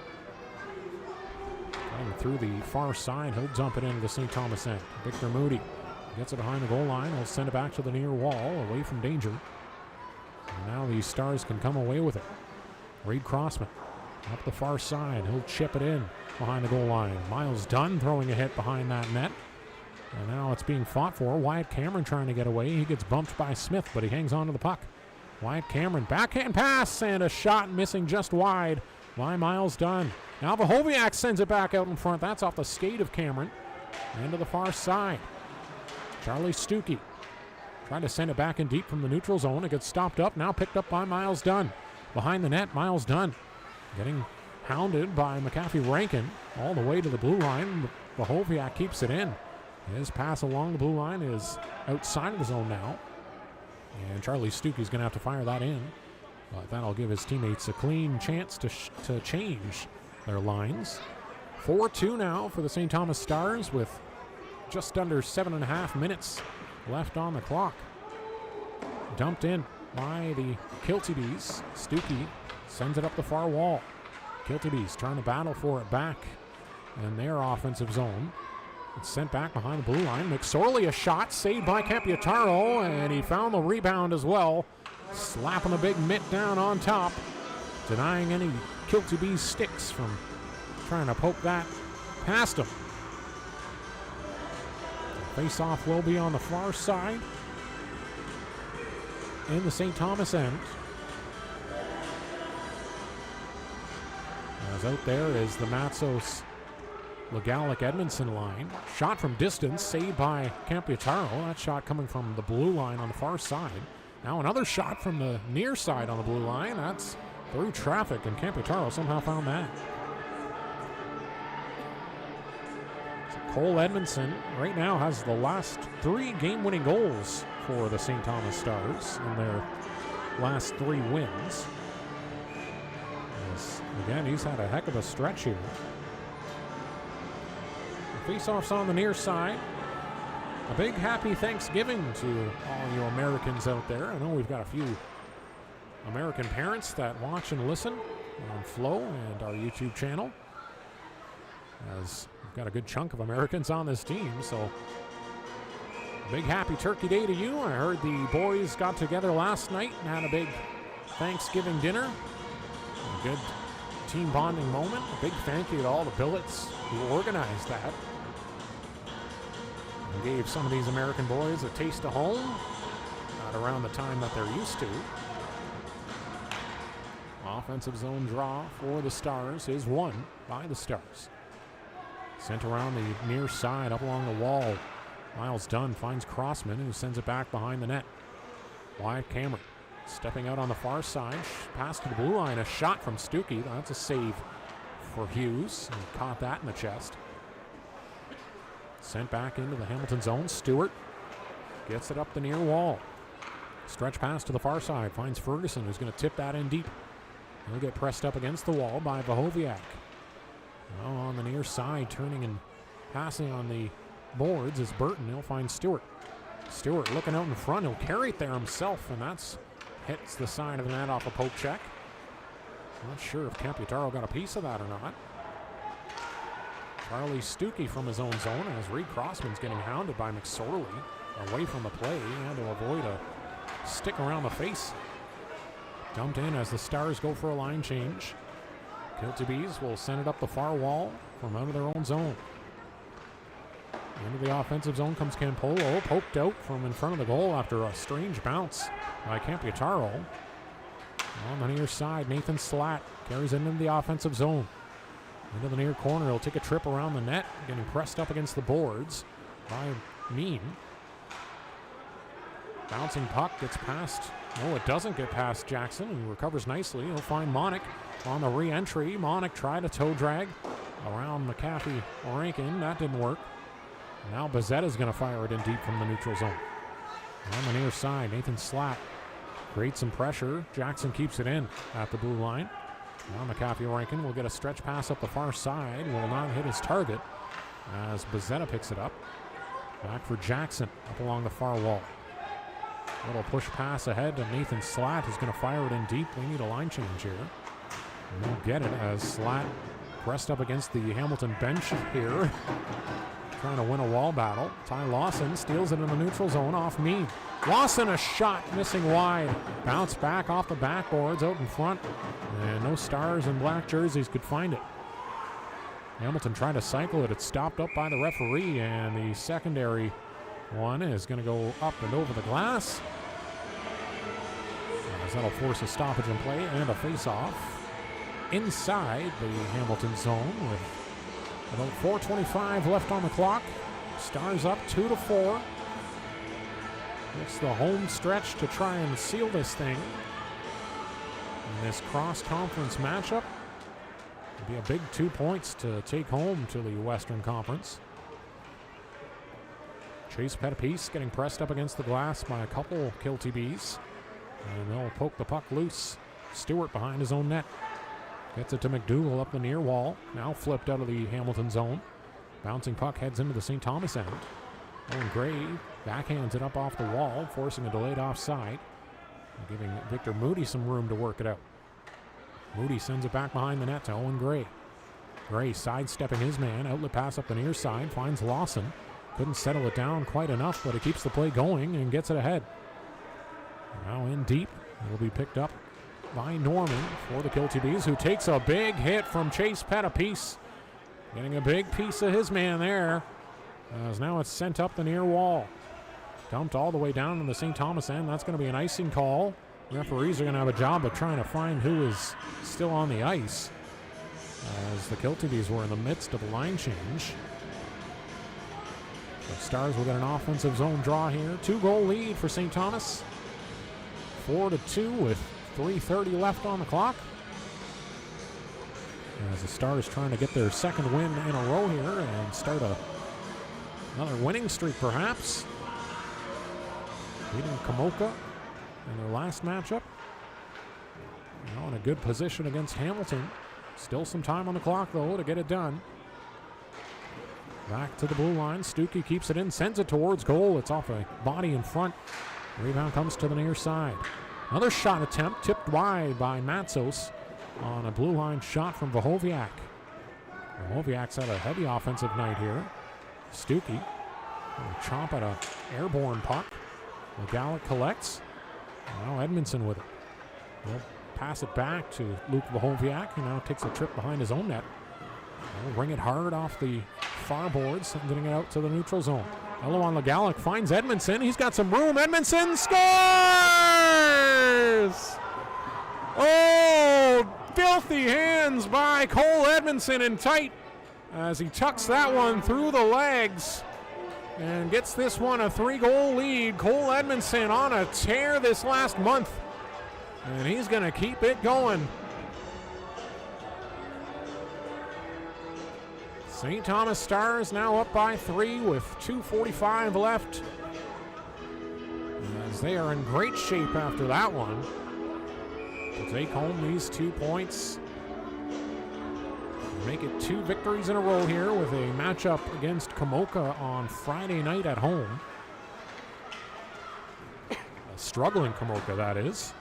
cutting through the far side. He'll dump it into the St. Thomas end. Victor Moody gets it behind the goal line. He'll send it back to the near wall, away from danger. And now the Stars can come away with it. Reed Crossman up the far side. He'll chip it in behind the goal line. Miles Dunn throwing a hit behind that net. And now it's being fought for. Wyatt Cameron trying to get away. He gets bumped by Smith, but he hangs on to the puck. Wyatt Cameron, backhand pass, and a shot missing just wide by Miles Dunn. Now Vahoviak sends it back out in front. That's off the skate of Cameron. And to the far side. Charlie Stuckey trying to send it back in deep from the neutral zone. It gets stopped up, now picked up by Miles Dunn. Behind the net, Miles Dunn getting hounded by McAfee Rankin all the way to the blue line. Vahoviak keeps it in. His pass along the blue line is outside of the zone now. And Charlie Stuckey's going to have to fire that in. But that'll give his teammates a clean chance to change their lines. 4-2 now for the St. Thomas Stars with just under 7.5 minutes left on the clock. Dumped in by the Kilty Bees. Stuckey sends it up the far wall. Kilty Bees trying to battle for it back in their offensive zone. It's sent back behind the blue line. McSorley a shot, saved by Camputaro, and he found the rebound as well. Slapping the big mitt down on top, denying any Kilty Bees sticks from trying to poke that past him. Face-off will be on the far side in the St. Thomas end. As out there is the Matsos Legalic Edmondson line. Shot from distance, saved by Camputaro. That shot coming from the blue line on the far side. Now another shot from the near side on the blue line. That's through traffic, and Camputaro somehow found that. So Cole Edmondson right now has the last 3 game-winning goals for the St. Thomas Stars in their last 3 wins. As, again, he's had a heck of a stretch here. The face-off's on the near side. A big happy Thanksgiving to all you Americans out there. I know we've got a few American parents that watch and listen on Flow and our YouTube channel, as we've got a good chunk of Americans on this team. So a big happy Turkey Day to you. I heard the boys got together last night and had a big Thanksgiving dinner. A good team bonding moment. A big thank you to all the billets who organized that and gave some of these American boys a taste of home, not around the time that they're used to. Offensive zone draw for the Stars is won by the Stars. Sent around the near side, up along the wall. Miles Dunn finds Crossman, who sends it back behind the net. Wyatt Cameron stepping out on the far side. Pass to the blue line. A shot from Stuckey. That's a save for Hughes. He caught that in the chest. Sent back into the Hamilton zone. Stewart gets it up the near wall. Stretch pass to the far side. Finds Ferguson, who's going to tip that in deep. He'll get pressed up against the wall by Vahoviak. Now on the near side, turning and passing on the boards is Burton. He'll find Stewart. Stewart looking out in front. He'll carry it there himself, and that's hits the side of the net off a poke check. Not sure if Campietaro got a piece of that or not. Charlie Stuckey from his own zone as Reed Crossman's getting hounded by McSorley away from the play and to avoid a stick around the face. Dumped in as the Stars go for a line change. Kilty Bees will send it up the far wall from out of their own zone. Into the offensive zone comes Campolo, poked out from in front of the goal after a strange bounce by Campietaro. On the near side, Nathan Slatt carries it into the offensive zone. Into the near corner, he'll take a trip around the net, getting pressed up against the boards by Mean. Bouncing puck gets past. No, it doesn't get past Jackson. He recovers nicely. He'll find Monick on the re-entry. Monick tried a toe drag around McAfee Rankin. That didn't work. Now Bezzetta's going to fire it in deep from the neutral zone. On the near side, Nathan Slatt creates some pressure. Jackson keeps it in at the blue line. Now McAfee Rankin will get a stretch pass up the far side. Will not hit his target as Bezzetta picks it up. Back for Jackson up along the far wall. Little push pass ahead to Nathan Slatt, who's going to fire it in deep. We need a line change here. And we'll get it as Slatt pressed up against the Hamilton bench here. Trying to win a wall battle. Ty Lawson steals it in the neutral zone off Mead. Lawson, a shot missing wide. Bounce back off the backboards out in front. And no Stars in black jerseys could find it. Hamilton tried to cycle it. It's stopped up by the referee, and the secondary one is going to go up and over the glass. As that'll force a stoppage in play and a face-off inside the Hamilton zone with about 4:25 left on the clock. Stars up 2-4. It's the home stretch to try and seal this thing. In this cross-conference matchup, it'll be a big 2 points to take home to the Western Conference. Chase Pettipies getting pressed up against the glass by a couple Kilty Bees. And they'll poke the puck loose. Stewart behind his own net. Gets it to McDougall up the near wall. Now flipped out of the Hamilton zone. Bouncing puck heads into the St. Thomas end. Owen Gray backhands it up off the wall, forcing a delayed offside. Giving Victor Moody some room to work it out. Moody sends it back behind the net to Owen Gray. Gray sidestepping his man. Outlet pass up the near side. Finds Lawson. Couldn't settle it down quite enough, but it keeps the play going and gets it ahead. Now in deep. It'll be picked up by Norman for the Kilty Bees, who takes a big hit from Chase Pettipies. Getting a big piece of his man there. As now it's sent up the near wall. Dumped all the way down in the St. Thomas end. That's going to be an icing call. Referees are going to have a job of trying to find who is still on the ice, as the Kilty Bees were in the midst of a line change. The Stars will get an offensive zone draw here. 2-goal lead for St. Thomas. 4-2 with 3:30 left on the clock. As the Stars trying to get their second win in a row here and start another winning streak perhaps. Beating Kamoka in their last matchup. Now in a good position against Hamilton. Still some time on the clock though to get it done. Back to the blue line. Stuckey keeps it in, sends it towards goal. It's off a body in front. Rebound comes to the near side. Another shot attempt tipped wide by Matsos on a blue line shot from Vahoviak. Vahoviak's had a heavy offensive night here. Stuckey will chomp at an airborne puck. McGallick collects. Now Edmondson with it. He'll pass it back to Luke Vahoviak, who now takes a trip behind his own net. He'll ring it hard off the far boards, getting it out to the neutral zone. Hello on McGallick, finds Edmondson. He's got some room. Edmondson scores! Oh, filthy hands by Cole Edmondson in tight as he tucks that one through the legs and gets this one a 3-goal lead. Cole Edmondson on a tear this last month, and he's going to keep it going. St. Thomas Stars now up by 3 with 2:45 left, as they are in great shape after that one to take home these 2 points. Make it 2 victories in a row here with a matchup against Kamoka on Friday night at home. A struggling Kamoka, that is.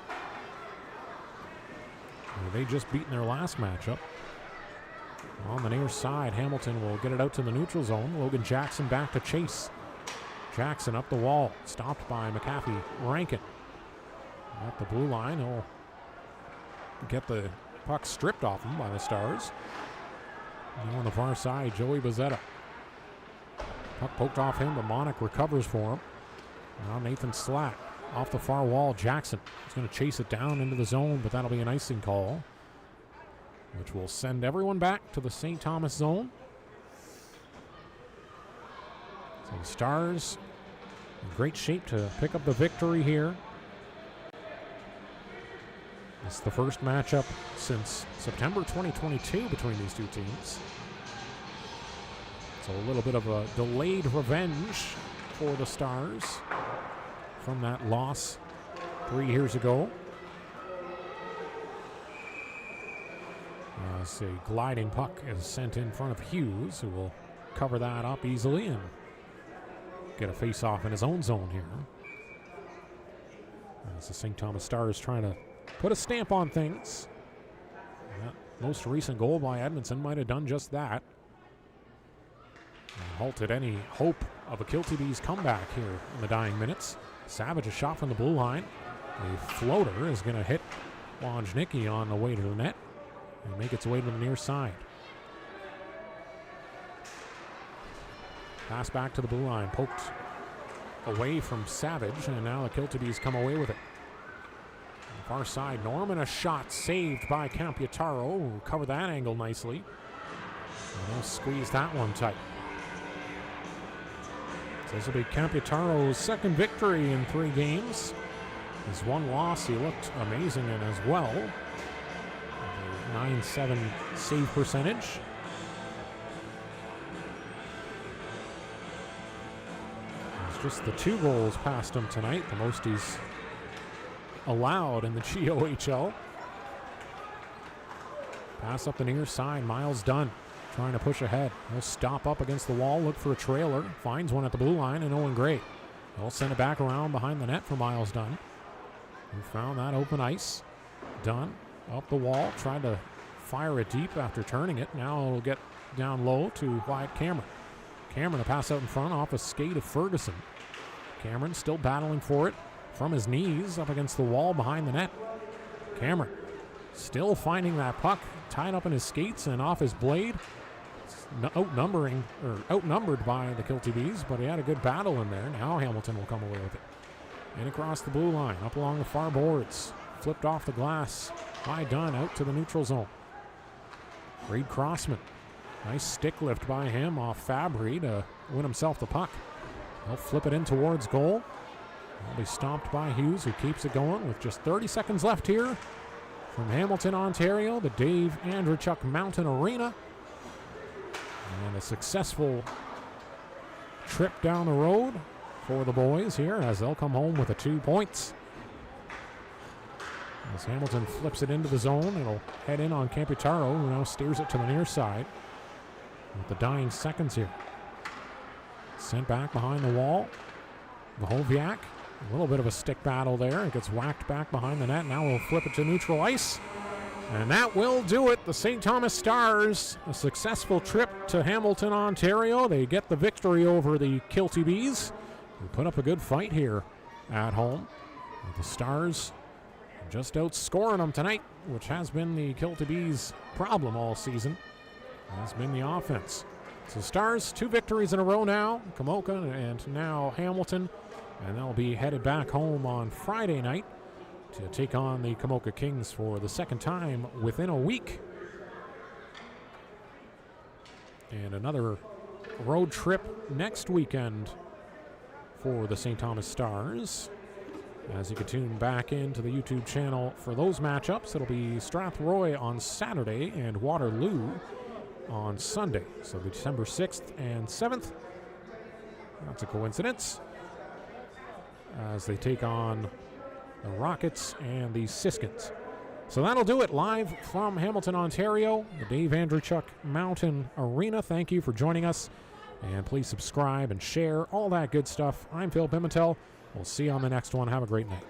They just beaten their last matchup. On the near side, Hamilton will get it out to the neutral zone. Logan Jackson back to chase. Jackson up the wall, stopped by McAfee Rankin. At the blue line, he'll get the puck stripped off him by the Stars. And on the far side, Joey Bozzetta. Puck poked off him, but Monick recovers for him. Now Nathan Slack off the far wall. Jackson is going to chase it down into the zone, but that'll be an icing call, which will send everyone back to the St. Thomas zone. So the Stars in great shape to pick up the victory here. It's the first matchup since September 2022 between these two teams. So a little bit of a delayed revenge for the Stars from that loss 3 years ago. As a gliding puck is sent in front of Hughes, who will cover that up easily and get a face-off in his own zone here. As the St. Thomas Stars trying to put a stamp on things. That most recent goal by Edmondson might have done just that. And halted any hope of a Kilty B's comeback here in the dying minutes. Savage, a shot from the blue line. A floater is going to hit Wojnicki on the way to the net and make its way to the near side. Pass back to the blue line, poked away from Savage, and now the Kilty B's come away with it. On the far side, Norman, a shot saved by Campiataro, who covered that angle nicely. And they'll squeeze that one tight. So this will be Campiataro's second victory in 3 games. His one loss he looked amazing in as well. A 9.7 save percentage. It's just the 2 goals past him tonight, the most he's allowed in the GOHL. Pass up the near side, Miles Dunn trying to push ahead. He'll stop up against the wall, look for a trailer, finds one at the blue line, and Owen Gray. He'll send it back around behind the net for Miles Dunn, who found that open ice. Dunn up the wall, tried to fire it deep after turning it. Now it'll get down low to Wyatt Cameron. Cameron, a pass out in front off a skate of Ferguson. Cameron still battling for it from his knees up against the wall behind the net. Cameron still finding that puck tied up in his skates and off his blade. Outnumbered by the Kilty Bees, but he had a good battle in there. Now Hamilton will come away with it. And across the blue line, up along the far boards. Flipped off the glass by Dunn out to the neutral zone. Reed Crossman. Nice stick lift by him off Fabry to win himself the puck. He'll flip it in towards goal. He'll be stopped by Hughes, who keeps it going with just 30 seconds left here from Hamilton, Ontario, the Dave Andreychuk Mountain Arena. And a successful trip down the road for the boys here as they'll come home with the 2 points. As Hamilton flips it into the zone, it'll head in on Campiataro, who now steers it to the near side with the dying seconds here. Sent back behind the wall. Vahoviak, a little bit of a stick battle there. It gets whacked back behind the net. Now we'll flip it to neutral ice. And that will do it. The St. Thomas Stars, a successful trip to Hamilton, Ontario. They get the victory over the Kilty Bees, who put up a good fight here at home. With the Stars just outscoring them tonight, which has been the Kilty Bees' problem all season. Has been the offense. So Stars, 2 victories in a row now. Kamoka and now Hamilton. And they'll be headed back home on Friday night to take on the Kamoka Kings for the second time within a week. And another road trip next weekend for the St. Thomas Stars. As you can tune back into the YouTube channel for those matchups, it'll be Strathroy on Saturday and Waterloo on Sunday. So December 6th and 7th. That's a coincidence. As they take on the Rockets and the Siskins. So that'll do it live from Hamilton, Ontario, the Dave Andreychuk Mountain Arena. Thank you for joining us. And please subscribe and share, all that good stuff. I'm Phil Pimentel. We'll see you on the next one. Have a great night.